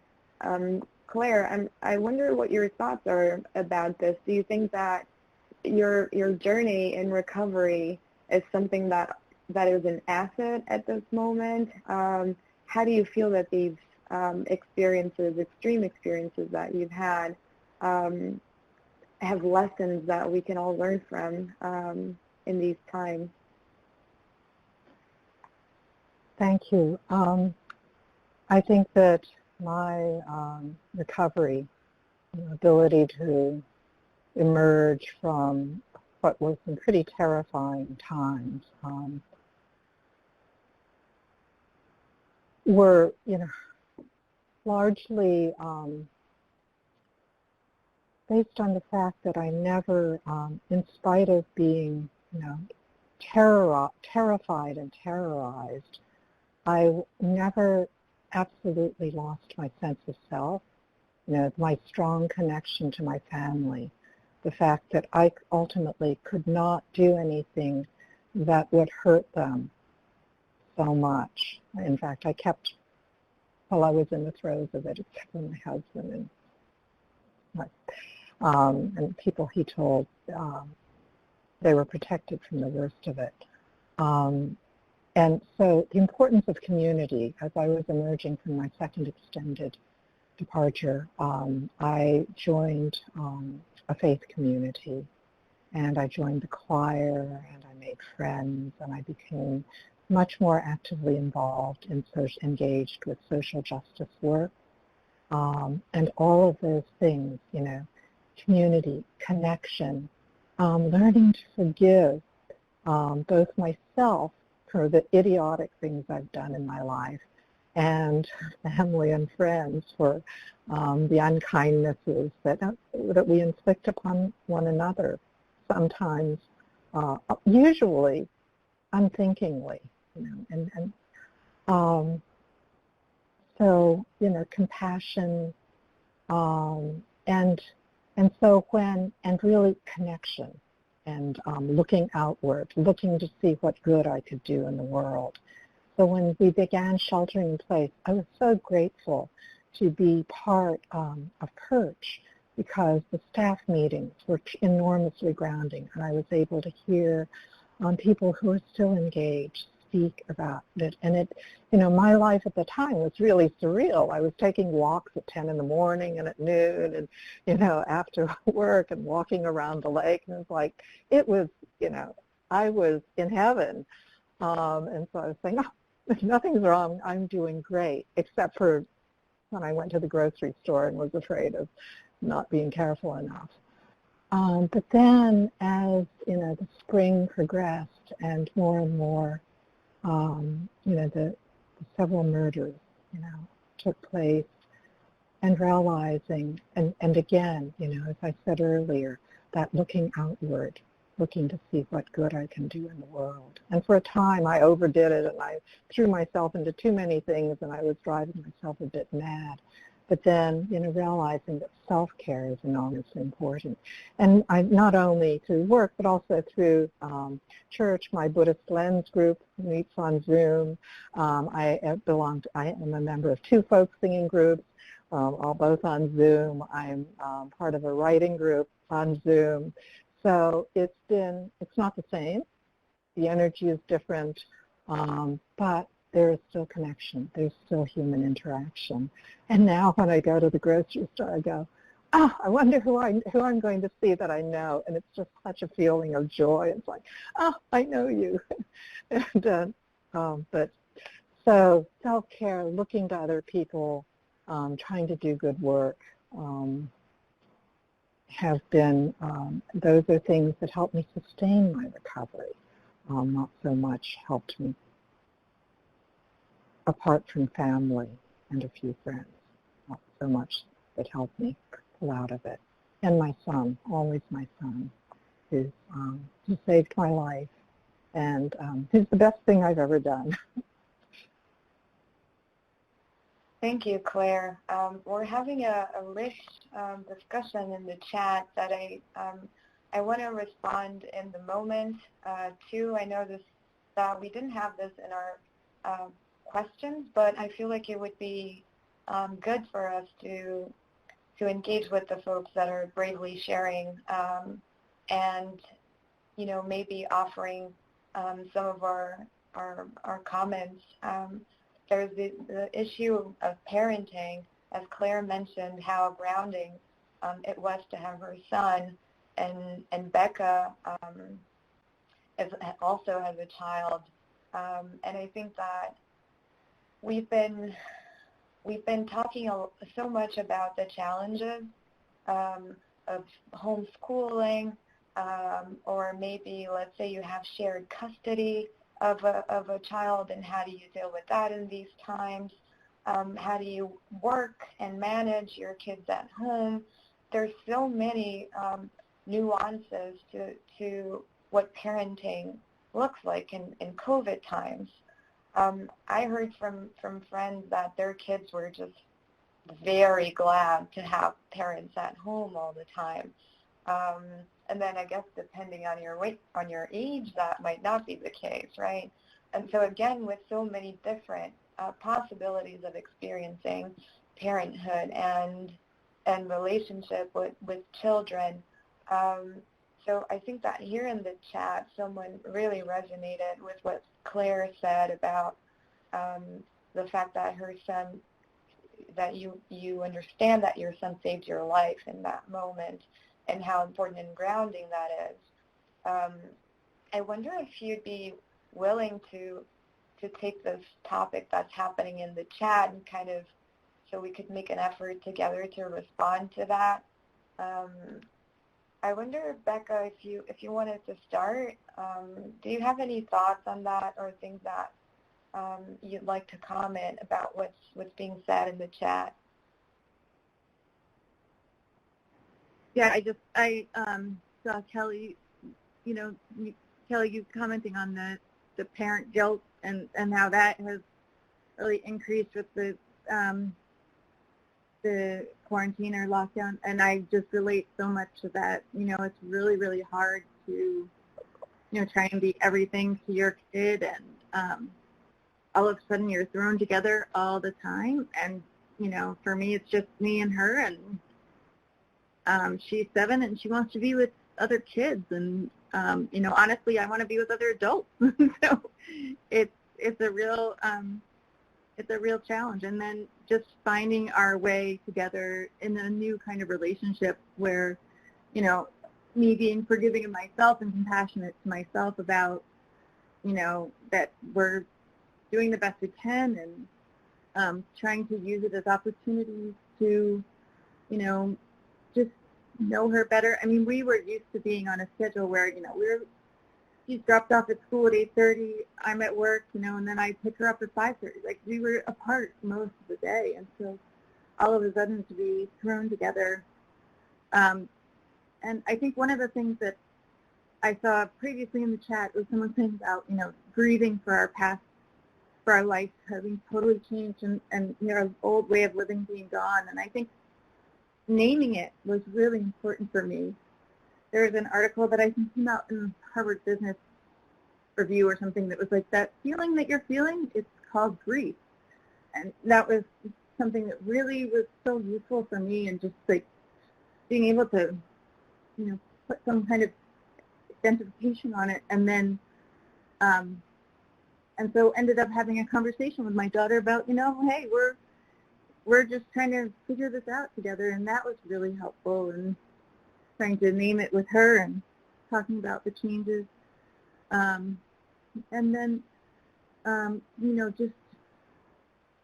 Claire, I wonder what your thoughts are about this. Do you think that your journey in recovery is something that is an asset at this moment? How do you feel that these extreme experiences that you've had, have lessons that we can all learn from in these times? Thank you. I think that my recovery ability to emerge from what was some pretty terrifying times were, largely based on the fact that I never, in spite of being, terrified and terrorized, I never absolutely lost my sense of self, my strong connection to my family, the fact that I ultimately could not do anything that would hurt them so much. In fact, I kept, while I was in the throes of it, except for my husband and people he told, they were protected from the worst of it. And so the importance of community, as I was emerging from my second extended departure, I joined a faith community, and I joined the choir, and I made friends, and I became much more actively involved and engaged with social justice work, and all of those things, community, connection, learning to forgive both myself for the idiotic things I've done in my life and family and friends for the unkindnesses that we inflict upon one another, sometimes, usually unthinkingly, so compassion, and really connection, and looking outward, looking to see what good I could do in the world. So when we began sheltering in place, I was so grateful to be part of Perch, because the staff meetings were enormously grounding, and I was able to hear people who are still engaged speak about it. And it, my life at the time was really surreal. I was taking walks at 10 in the morning and at noon and, after work, and walking around the lake. And it was I was in heaven. And so I was saying, nothing's wrong. I'm doing great, except for when I went to the grocery store and was afraid of not being careful enough. But then as, the spring progressed and more, the several murders, took place, and realizing, and again, as I said earlier, that looking outward, looking to see what good I can do in the world. And for a time I overdid it, and I threw myself into too many things, and I was driving myself a bit mad. But then, realizing that self-care is enormously important. And I, not only through work, but also through church, my Buddhist Lens group meets on Zoom. I am a member of 2 folk singing groups, all both on Zoom. I'm part of a writing group on Zoom. So it's not the same. The energy is different, but there is still connection. There's still human interaction. And now when I go to the grocery store, I go, I wonder who I'm going to see that I know. And it's just such a feeling of joy. It's like, I know you. And but so self-care, looking to other people, trying to do good work, have been, those are things that help me sustain my recovery, not so much helped me apart from family and a few friends, not so much that helped me pull out of it. And my son, always my son, who saved my life, and he's the best thing I've ever done. Thank you, Claire. We're having a rich discussion in the chat that I want to respond in the moment to. I know that we didn't have this in our questions, but I feel like it would be good for us to engage with the folks that are bravely sharing, and maybe offering some of our comments. There's the issue of parenting, as Claire mentioned, how grounding it was to have her son, and Becca also has a child, and I think that we've been talking so much about the challenges of homeschooling, or maybe let's say you have shared custody of a child, and how do you deal with that in these times? How do you work and manage your kids at home? There's so many nuances to what parenting looks like in COVID times. I heard from friends that their kids were just very glad to have parents at home all the time. And then I guess depending on your age, that might not be the case, right? And so again, with so many different possibilities of experiencing parenthood and relationship with children. So I think that here in the chat, someone really resonated with what Claire said about the fact that her son, that you understand that your son saved your life in that moment, and how important and grounding that is. I wonder if you'd be willing to take this topic that's happening in the chat and kind of, so we could make an effort together to respond to that. I wonder, Becca, if you wanted to start, do you have any thoughts on that, or things that you'd like to comment about what's being said in the chat? Yeah, I saw Kelly, Kelly, you commenting on the parent guilt and how that has really increased with the quarantine or lockdown, and I just relate so much to that. It's really, really hard to, try and be everything to your kid, and all of a sudden you're thrown together all the time, and, for me it's just me and her, and she's 7 and she wants to be with other kids, and honestly, I want to be with other adults. So it's a real challenge. And then just finding our way together in a new kind of relationship where, me being forgiving of myself and compassionate to myself about, that we're doing the best we can, and trying to use it as opportunities to, just know her better. I mean, we were used to being on a schedule where, she's dropped off at school at 8:30, I'm at work, and then I pick her up at 5:30. Like, we were apart most of the day, and so all of a sudden to be thrown together. And I think one of the things that I saw previously in the chat was someone saying about, grieving for our past, for our life having totally changed, and our old way of living being gone. And I think naming it was really important for me. There was an article that I think came out in Harvard Business Review or something that was like, that feeling that you're feeling, it's called grief. And that was something that really was so useful for me, and just like being able to, put some kind of identification on it. And then, and so ended up having a conversation with my daughter about, hey, we're just trying to figure this out together, and that was really helpful, and trying to name it with her and talking about the changes. And then, just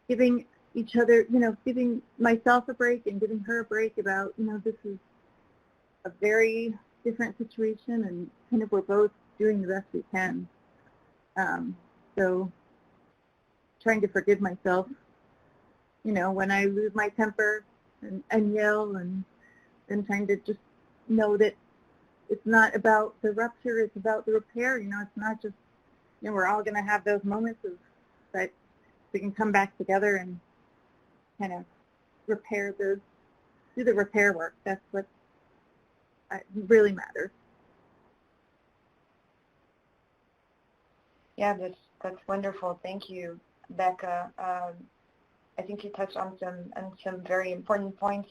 giving each other, giving myself a break and giving her a break about, this is a very different situation, and kind of we're both doing the best we can. So trying to forgive myself, when I lose my temper and yell, and trying to just know that it's not about the rupture, it's about the repair. It's not just, we're all going to have those moments of that we can come back together and kind of do the repair work. That's what really matters. Yeah, that's wonderful. Thank you, Becca. I think you touched on some very important points,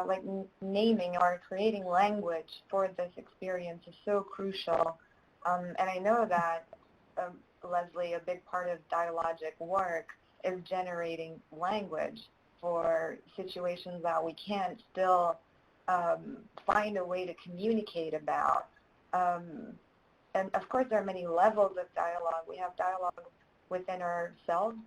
like naming or creating language for this experience is so crucial. And I know that, Leslie, a big part of dialogic work is generating language for situations that we can't still find a way to communicate about. And of course, there are many levels of dialogue. We have dialogue within ourselves.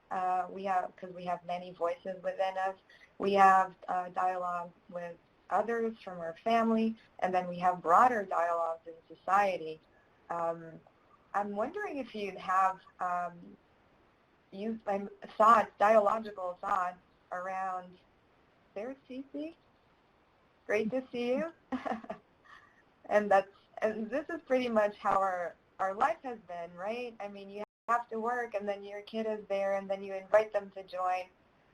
Because we have many voices within us. We have dialogue with others, from our family, and then we have broader dialogues in society. I'm wondering if you'd have thoughts, dialogical thoughts around, there's Cece. Great to see you. And this is pretty much how our life has been, right? I mean, you have to work, and then your kid is there, and then you invite them to join.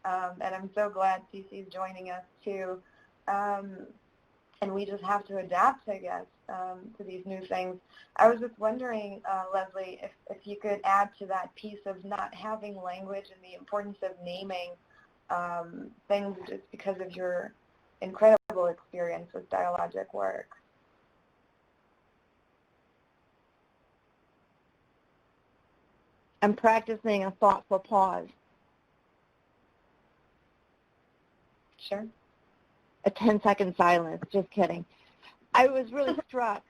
And I'm so glad Cece's joining us too. And we just have to adapt, I guess, to these new things. I was just wondering, Leslie, if you could add to that piece of not having language and the importance of naming things just because of your incredible experience with dialogic work. I'm practicing a thoughtful pause. Sure. A 10-second silence. Just kidding. I was really struck.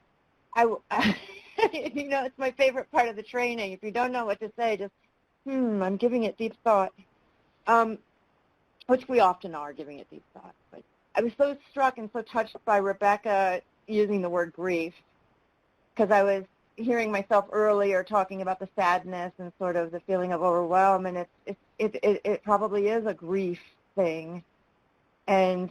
It's my favorite part of the training. If you don't know what to say, just, I'm giving it deep thought, which we often are giving it deep thought. But I was so struck and so touched by Rebecca using the word grief, because I was hearing myself earlier talking about the sadness and sort of the feeling of overwhelm, and it probably is a grief thing, and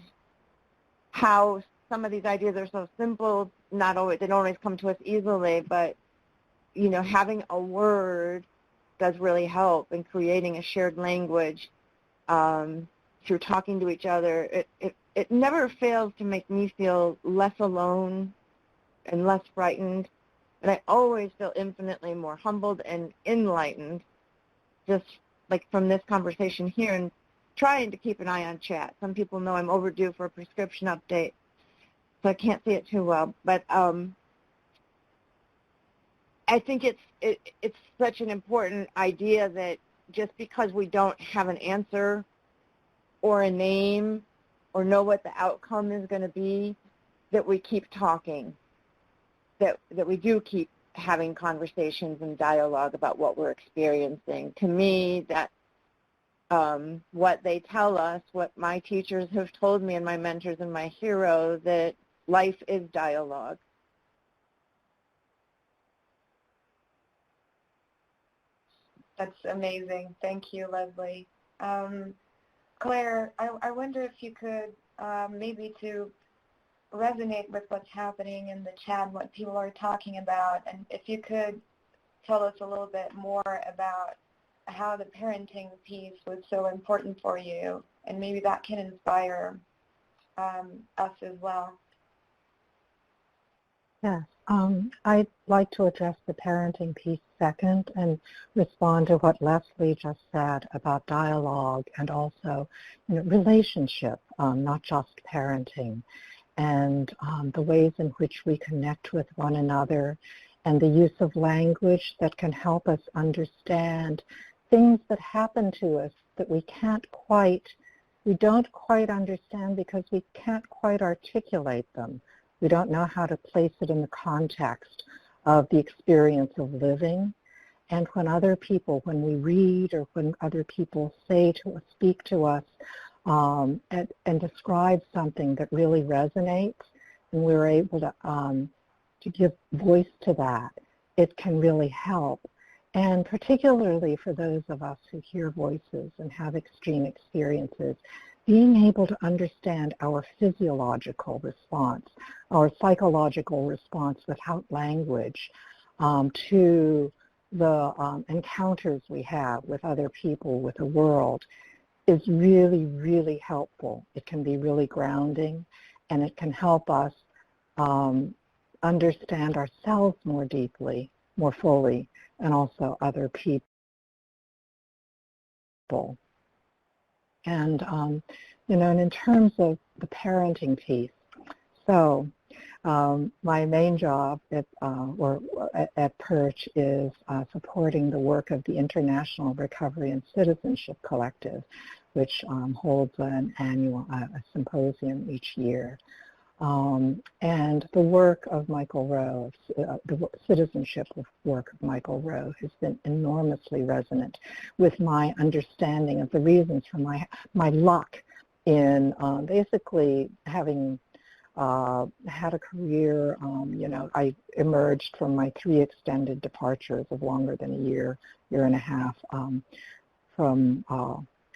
how some of these ideas are so simple. They don't always come to us easily, but having a word does really help in creating a shared language through talking to each other. It never fails to make me feel less alone and less frightened. And I always feel infinitely more humbled and enlightened, just like from this conversation here, and trying to keep an eye on chat. Some people know I'm overdue for a prescription update, so I can't see it too well. But I think it's such an important idea that just because we don't have an answer or a name or know what the outcome is going to be, that we keep talking. That we do keep having conversations and dialogue about what we're experiencing. To me, that what they tell us, what my teachers have told me and my mentors and my hero, that life is dialogue. That's amazing. Thank you, Leslie. Claire, I wonder if you could maybe to resonate with what's happening in the chat, what people are talking about, and if you could tell us a little bit more about how the parenting piece was so important for you, and maybe that can inspire us as well. Yes, I'd like to address the parenting piece second and respond to what Leslie just said about dialogue and also relationship, not just parenting, and the ways in which we connect with one another, and the use of language that can help us understand things that happen to us that we don't quite understand because we can't quite articulate them. We don't know how to place it in the context of the experience of living. And when we read or when other people speak to us, and describe something that really resonates, and we're able to give voice to that, it can really help. And particularly for those of us who hear voices and have extreme experiences, being able to understand our physiological response, our psychological response without language to the encounters we have with other people, with the world, is really, really helpful. It can be really grounding, and it can help us understand ourselves more deeply, more fully, and also other people. And, and in terms of the parenting piece, so my main job at Perch is supporting the work of the International Recovery and Citizenship Collective, which holds an annual symposium each year. And the work of Michael Rowe, the citizenship work of Michael Rowe, has been enormously resonant with my understanding of the reasons for my luck in basically having had a career. I emerged from my 3 extended departures of longer than a year and a half from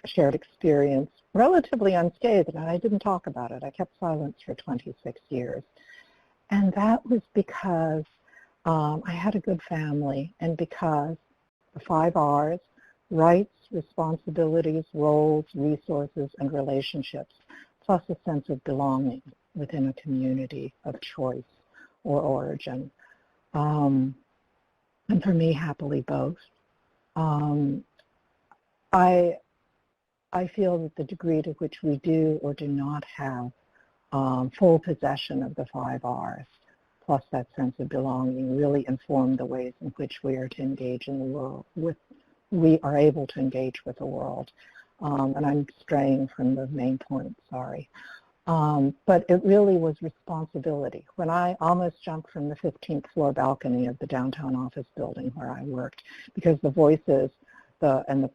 shared experience, relatively unscathed, and I didn't talk about it. I kept silence for 26 years. And that was because I had a good family, and because the 5 R's, rights, responsibilities, roles, resources, and relationships, plus a sense of belonging within a community of choice or origin. And for me, happily both. I feel that the degree to which we do or do not have full possession of the 5 R's, plus that sense of belonging, really inform the ways in which we are to engage in the world, we are able to engage with the world. And I'm straying from the main point, sorry. But it really was responsibility. When I almost jumped from the 15th floor balcony of the downtown office building where I worked, because the voices and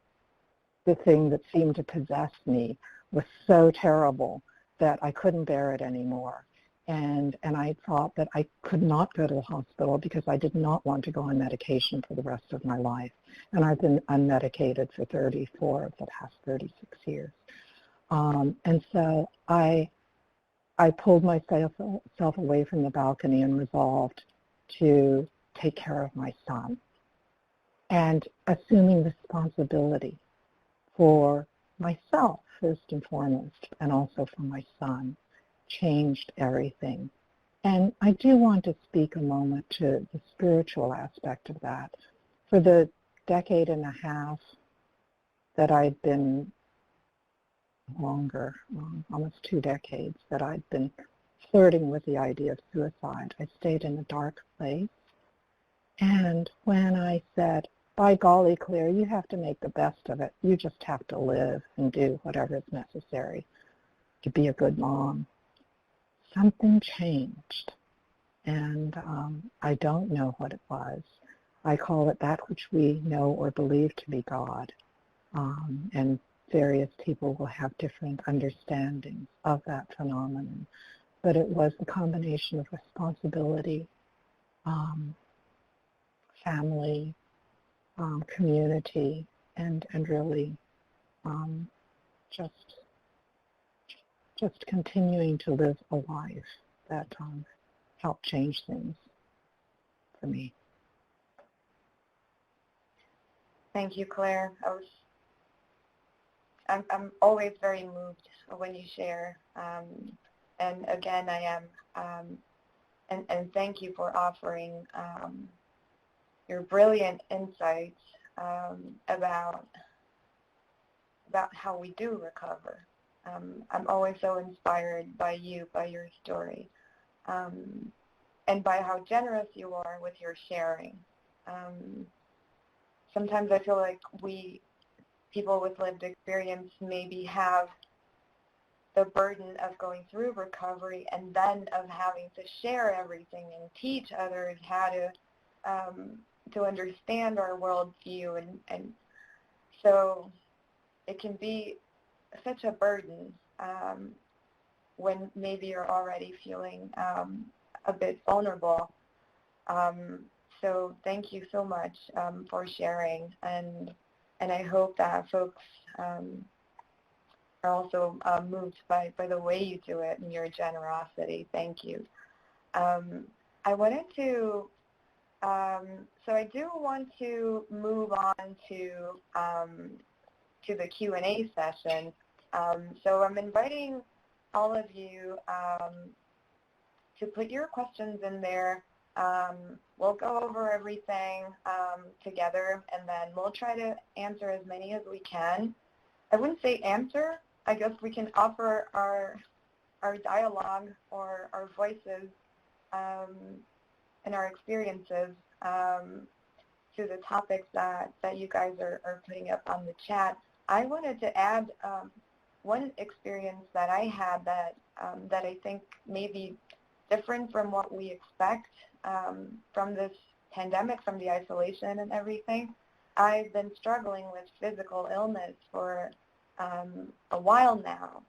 the thing that seemed to possess me was so terrible that I couldn't bear it anymore. And I thought that I could not go to the hospital because I did not want to go on medication for the rest of my life. And I've been unmedicated for 34 of the past 36 years. And so I pulled myself away from the balcony and resolved to take care of my son. And assuming responsibility for myself, first and foremost, and also for my son, changed everything. And I do want to speak a moment to the spiritual aspect of that. For the decade and a half that I'd been longer, almost 2 decades, that I'd been flirting with the idea of suicide, I stayed in a dark place. And when I said, by golly, Claire, you have to make the best of it. You just have to live and do whatever is necessary to be a good mom, something changed. And I don't know what it was. I call it that which we know or believe to be God. And various people will have different understandings of that phenomenon. But it was the combination of responsibility, family, community, and really just continuing to live a life that helped change things for me. Thank you, Claire. I'm always very moved when you share. And again, I am, and thank you for offering your brilliant insights about how we do recover. I'm always so inspired by you, by your story, and by how generous you are with your sharing. Sometimes I feel like people with lived experience, maybe have the burden of going through recovery and then of having to share everything and teach others how to understand our worldview, and so it can be such a burden when maybe you're already feeling a bit vulnerable. So thank you so much for sharing, and I hope that folks are also moved by the way you do it and your generosity. Thank you. I wanted to, so I do want to move on to the Q&A session. So I'm inviting all of you to put your questions in there. We'll go over everything together, and then we'll try to answer as many as we can. I wouldn't say answer. I guess we can offer our dialogue or our voices and our experiences to the topics that you guys are putting up on the chat. I wanted to add one experience that I had that I think may be different from what we expect from this pandemic, from the isolation and everything. I've been struggling with physical illness for a while now,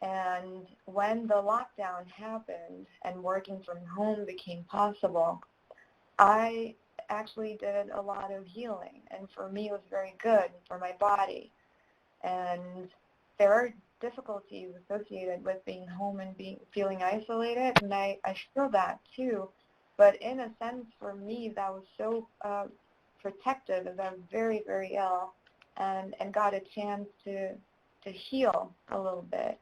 And when the lockdown happened and working from home became possible, I actually did a lot of healing. And for me, it was very good for my body. And there are difficulties associated with being home and feeling isolated, and I feel that too. But in a sense, for me, that was so protective as I was very, very ill and got a chance to heal a little bit.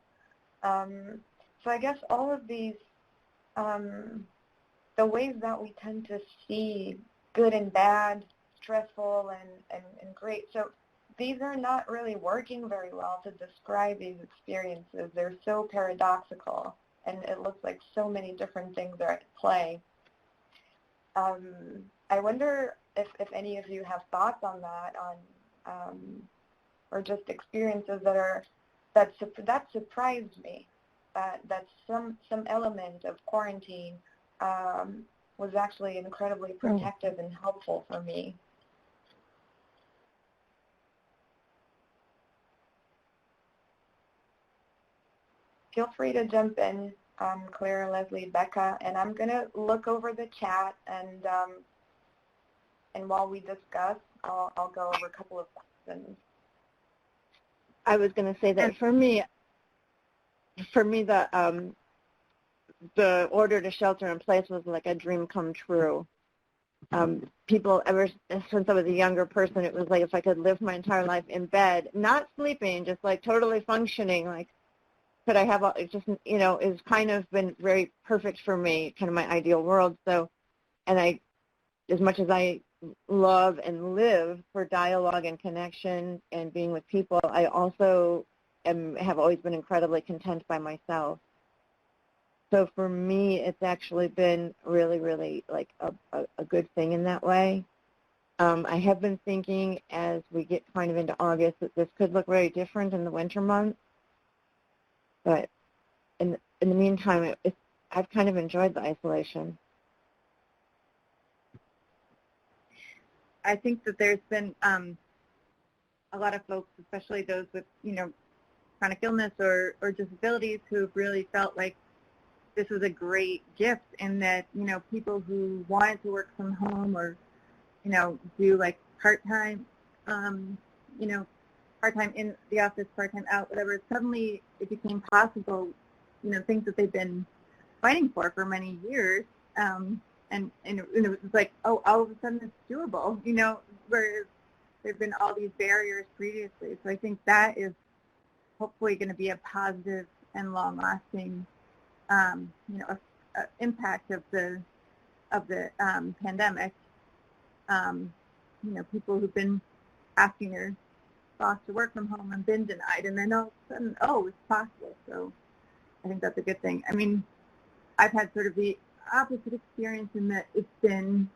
So I guess all of these, the ways that we tend to see good and bad, stressful and great. So these are not really working very well to describe these experiences. They're so paradoxical, and it looks like so many different things are at play. I wonder if any of you have thoughts on that, or just experiences that surprised me, that some element of quarantine was actually incredibly protective and helpful for me. Feel free to jump in, Claire, Leslie, Becca, and I'm going to look over the chat, and while we discuss, I'll go over a couple of questions. I was going to say that for me, the order to shelter in place was like a dream come true. People, ever since I was a younger person, it was like if I could live my entire life in bed, not sleeping, just like totally functioning, like could I have, it just, it's kind of been very perfect for me, kind of my ideal world. So, and I, as much as I love and live for dialogue and connection and being with people, I also have always been incredibly content by myself. So for me, it's actually been really, really like a good thing in that way. I have been thinking as we get kind of into August that this could look very different in the winter months. But in the meantime, I've kind of enjoyed the isolation. I think that there's been a lot of folks, especially those with, chronic illness or disabilities, who've really felt like this was a great gift, in that, people who wanted to work from home or, do like part-time, part-time in the office, part-time out, whatever, suddenly it became possible, things that they've been fighting for many years. And it was like, oh, all of a sudden it's doable, whereas there have been all these barriers previously. So I think that is hopefully going to be a positive and long-lasting, impact of the pandemic. People who've been asking their boss to work from home and been denied, and then all of a sudden, oh, it's possible. So I think that's a good thing. I mean, I've had sort of the opposite experience in that it's been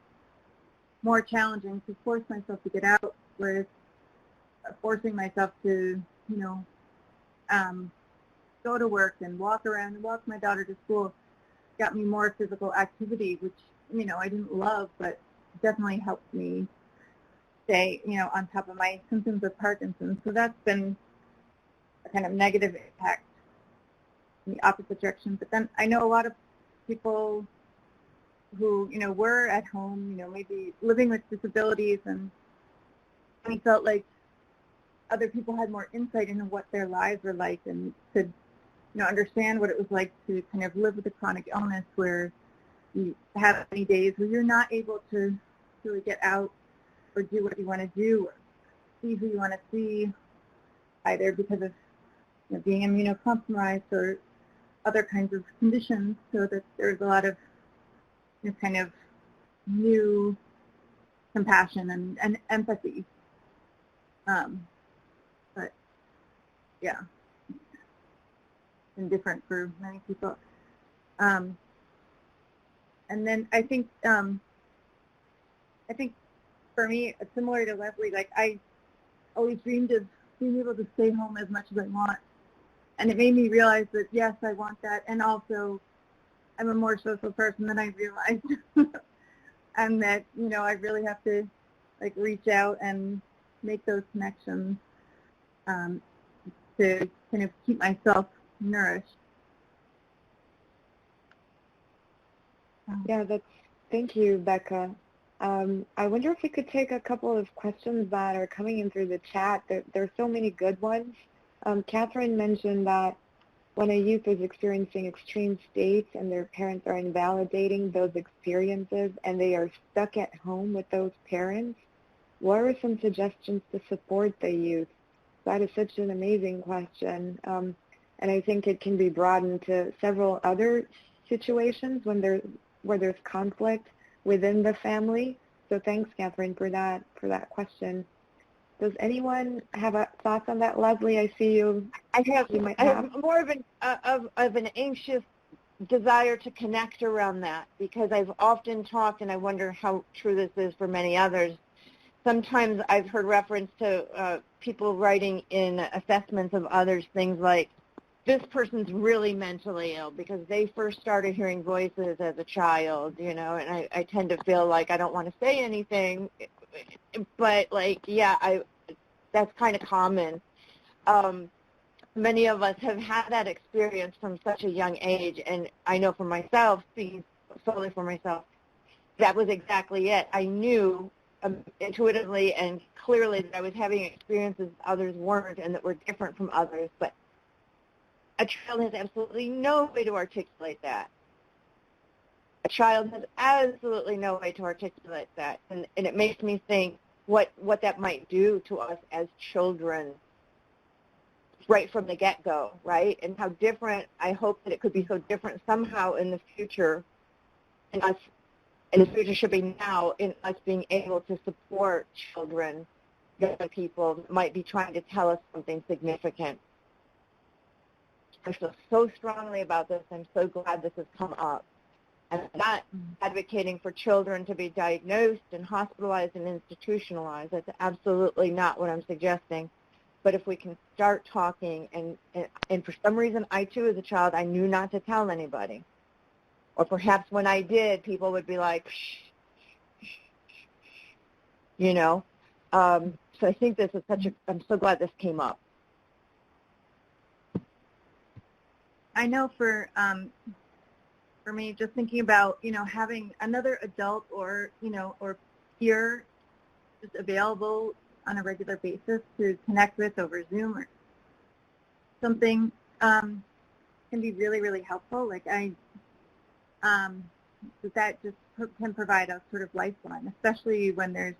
more challenging to force myself to get out, whereas forcing myself to, go to work and walk around and walk my daughter to school got me more physical activity, which, I didn't love, but definitely helped me stay, on top of my symptoms of Parkinson's. So that's been a kind of negative impact in the opposite direction. But then I know a lot of people who, were at home, maybe living with disabilities, and we felt like other people had more insight into what their lives were like and could, understand what it was like to kind of live with a chronic illness where you have many days where you're not able to really get out or do what you want to do or see who you want to see, either because of being immunocompromised or other kinds of conditions. So that there's a lot of kind of new compassion and empathy. But yeah, and different for many people. And then I think for me, it's similar to Leslie. Like, I always dreamed of being able to stay home as much as I want, and it made me realize that yes, I want that, and also I'm a more social person than I realized, and that I really have to like reach out and make those connections to kind of keep myself nourished. Yeah, thank you, Becca. I wonder if we could take a couple of questions that are coming in through the chat. There are so many good ones. Catherine mentioned that when a youth is experiencing extreme states and their parents are invalidating those experiences and they are stuck at home with those parents, what are some suggestions to support the youth? That is such an amazing question. And I think it can be broadened to several other situations where there's conflict within the family. So thanks, Catherine, for that question. Does anyone have thoughts on that? Leslie, I see you. I have more of an anxious desire to connect around that, because I've often talked, and I wonder how true this is for many others. Sometimes I've heard reference to people writing in assessments of others things like, this person's really mentally ill because they first started hearing voices as a child, you know, and I tend to feel like I don't want to say anything, but like, yeah, that's kind of common. Many of us have had that experience from such a young age, and I know for myself, speaking solely for myself, that was exactly it. I knew intuitively and clearly that I was having experiences others weren't and that were different from others, but a child has absolutely no way to articulate that. A child has absolutely no way to articulate that, and it makes me think what that might do to us as children right from the get-go, right? And how different, I hope that it could be so different somehow in the future, in us, and the future should be now, in us being able to support children, young people that might be trying to tell us something significant. I feel so strongly about this. I'm so glad this has come up. I'm not advocating for children to be diagnosed and hospitalized and institutionalized. That's absolutely not what I'm suggesting. But if we can start talking, and for some reason, I too, as a child, I knew not to tell anybody. Or perhaps when I did, people would be like, shh, you know. So I think this is I'm so glad this came up. I know for me, just thinking about, you know, having another adult or, you know, or peer just available on a regular basis to connect with over Zoom or something can be really, really helpful. Like that just can provide a sort of lifeline, especially when there's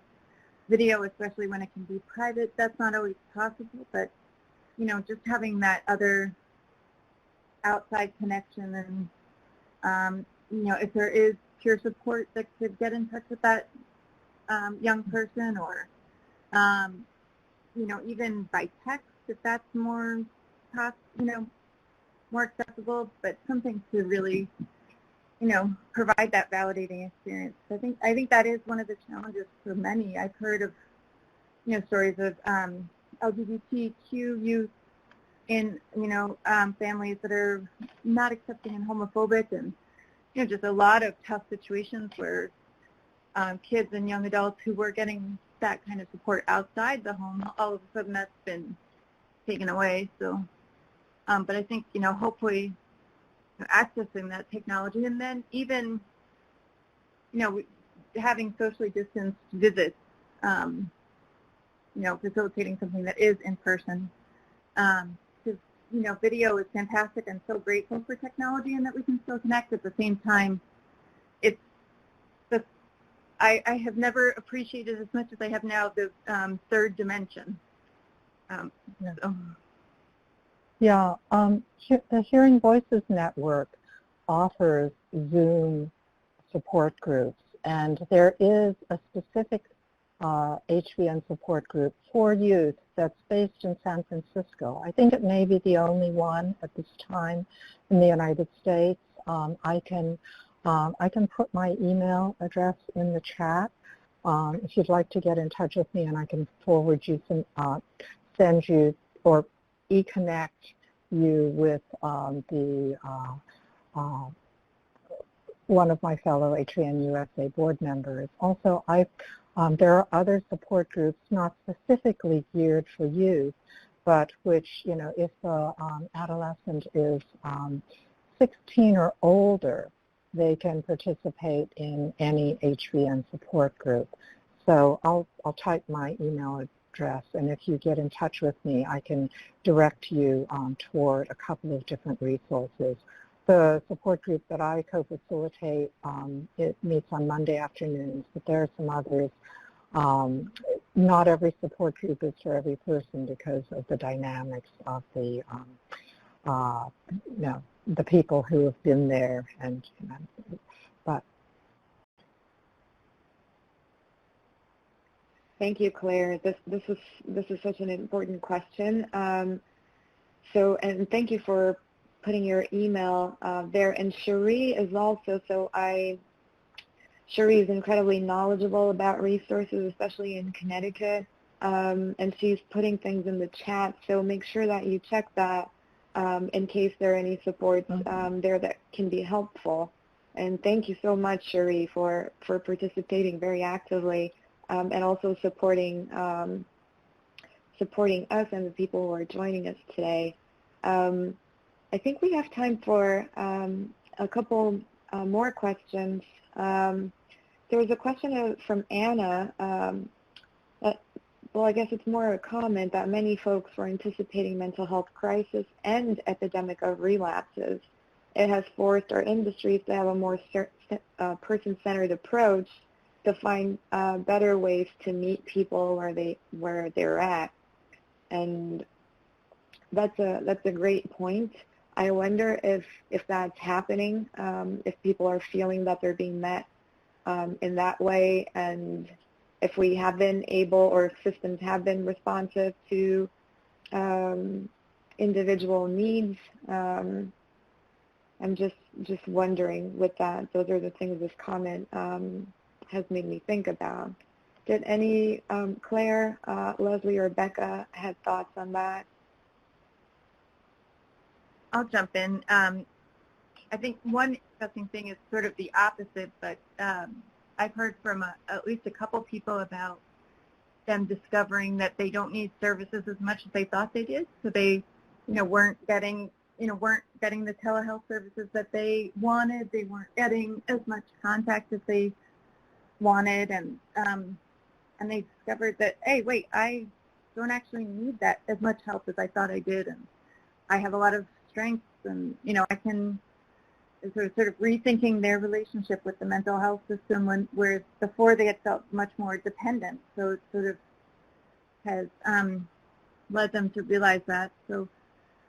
video, especially when it can be private. That's not always possible, but, you know, just having that other outside connection and, you know, if there is peer support that could get in touch with that young person or, you know, even by text, if that's more, you know, more accessible, but something to really, you know, provide that validating experience. I think that is one of the challenges for many. I've heard of, you know, stories of LGBTQ youth in, you know, families that are not accepting and homophobic, and, you know, just a lot of tough situations where kids and young adults who were getting that kind of support outside the home, all of a sudden that's been taken away. So, but I think, you know, hopefully accessing that technology, and then even, you know, having socially distanced visits, you know, facilitating something that is in person. You know, video is fantastic. I'm so grateful for technology and that we can still connect. At the same time, it's I have never appreciated as much as I have now the third dimension. Yeah, the Hearing Voices Network offers Zoom support groups, and there is a specific HVN support group for youth that's based in San Francisco. I think it may be the only one at this time in the United States. I can put my email address in the chat if you'd like to get in touch with me, and I can forward you some, send you or e-connect you with one of my fellow HVN USA board members. Also, there are other support groups not specifically geared for youth, but which, if the adolescent is 16 or older, they can participate in any HVN support group. So I'll type my email address, and if you get in touch with me, I can direct you toward a couple of different resources. The support group that I co-facilitate, it meets on Monday afternoons, but there are some others. Not every support group is for every person because of the dynamics of the the people who have been there, and but. Thank you, Claire. This is such an important question. So, and thank you for putting your email there. And Cherie is also, Cherie is incredibly knowledgeable about resources, especially in Connecticut, and she's putting things in the chat. So make sure that you check that in case there are any supports there that can be helpful. And thank you so much, Cherie, for participating very actively and also supporting us and the people who are joining us today. I think we have time for a couple more questions. There was a question from Anna. Well, I guess it's more a comment that many folks were anticipating mental health crisis and epidemic of relapses. It has forced our industries to have a more person-centered approach to find better ways to meet people where they're at, and that's a great point. I wonder if that's happening, if people are feeling that they're being met in that way, and if we have been able, or if systems have been responsive to individual needs. I'm just wondering with that. Those are the things this comment has made me think about. Did any, Claire, Leslie, or Becca had thoughts on that? I'll jump in. I think one interesting thing is sort of the opposite, but I've heard from at least a couple people about them discovering that they don't need services as much as they thought they did. So they, weren't getting the telehealth services that they wanted. They weren't getting as much contact as they wanted, and they discovered that, hey, wait, I don't actually need that as much help as I thought I did, and I have a lot of strengths, and I can sort of rethinking their relationship with the mental health system, whereas before they had felt much more dependent. So it sort of has led them to realize that. So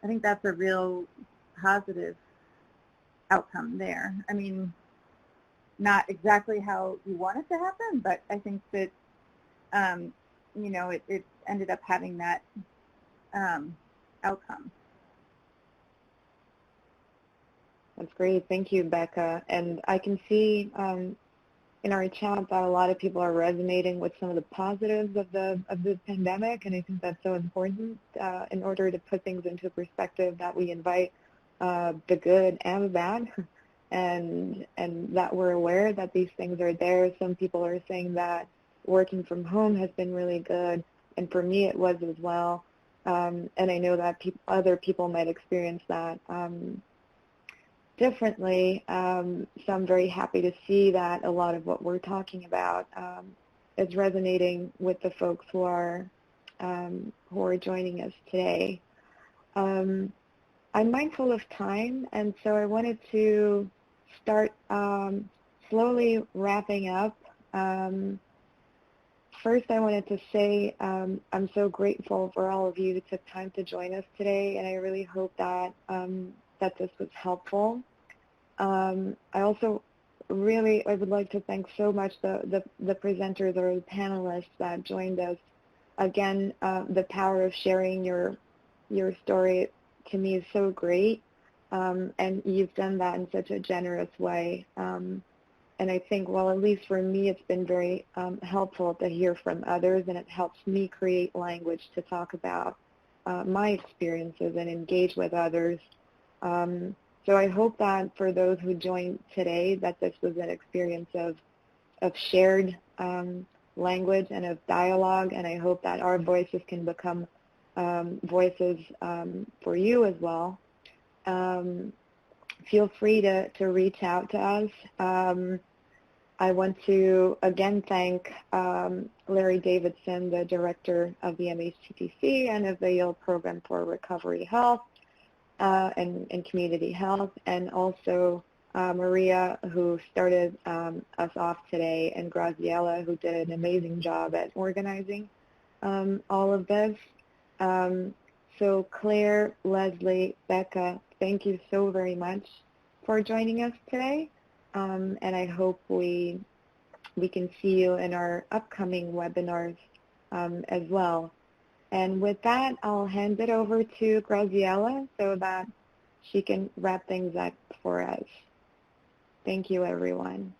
I think that's a real positive outcome there. I mean, not exactly how you want it to happen, but I think that, it ended up having that outcome. That's great. Thank you, Becca. And I can see in our chat that a lot of people are resonating with some of the positives of the pandemic, and I think that's so important in order to put things into perspective, that we invite the good and the bad, and that we're aware that these things are there. Some people are saying that working from home has been really good, and for me it was as well. And I know that other people might experience that differently, so I'm very happy to see that a lot of what we're talking about is resonating with the folks who are joining us today. I'm mindful of time, and so I wanted to start slowly wrapping up. First, I wanted to say I'm so grateful for all of you who took time to join us today, and I really hope that that this was helpful. I also I would like to thank so much the presenters or the panelists that joined us. Again, the power of sharing your story to me is so great, and you've done that in such a generous way. And I think, well, at least for me, it's been very helpful to hear from others, and it helps me create language to talk about my experiences and engage with others. So I hope that for those who joined today, that this was an experience of shared language and of dialogue, and I hope that our voices can become voices for you as well. Feel free to reach out to us. I want to again thank Larry Davidson, the director of the MHTTC and of the Yale Program for Recovery Health and Community Health, and also Maria, who started us off today, and Graziella, who did an amazing job at organizing all of this. So Claire, Leslie, Becca, thank you so very much for joining us today. And I hope we can see you in our upcoming webinars as well. And with that, I'll hand it over to Graziella so that she can wrap things up for us. Thank you, everyone.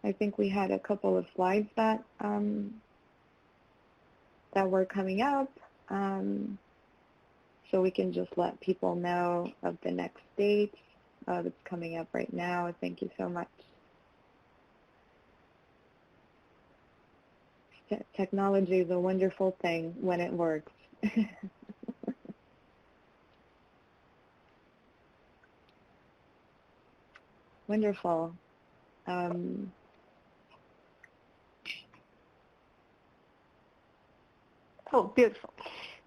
I think we had a couple of slides that that were coming up. So we can just let people know of the next date that's coming up right now. Thank you so much. Technology is a wonderful thing when it works. Wonderful. Oh, beautiful.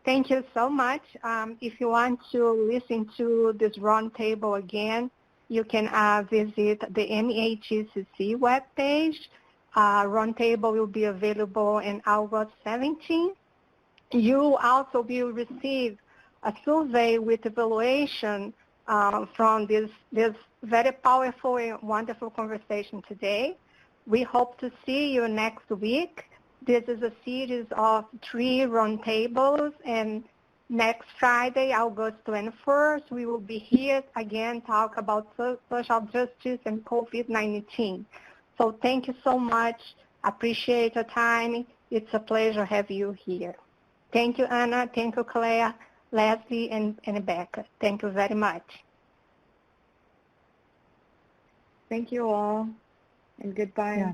Thank you so much. If you want to listen to this roundtable again, you can visit the MHTTC webpage. Roundtable will be available on August 17th. You also will receive a survey with evaluation from this very powerful and wonderful conversation today. We hope to see you next week. This is a series of 3 roundtables, and next Friday, August 21st, we will be here again talk about social justice and COVID-19. So thank you so much. Appreciate your time. It's a pleasure to have you here. Thank you, Anna. Thank you, Claire, Leslie, and Becca. Thank you very much. Thank you all, and goodbye. Yeah.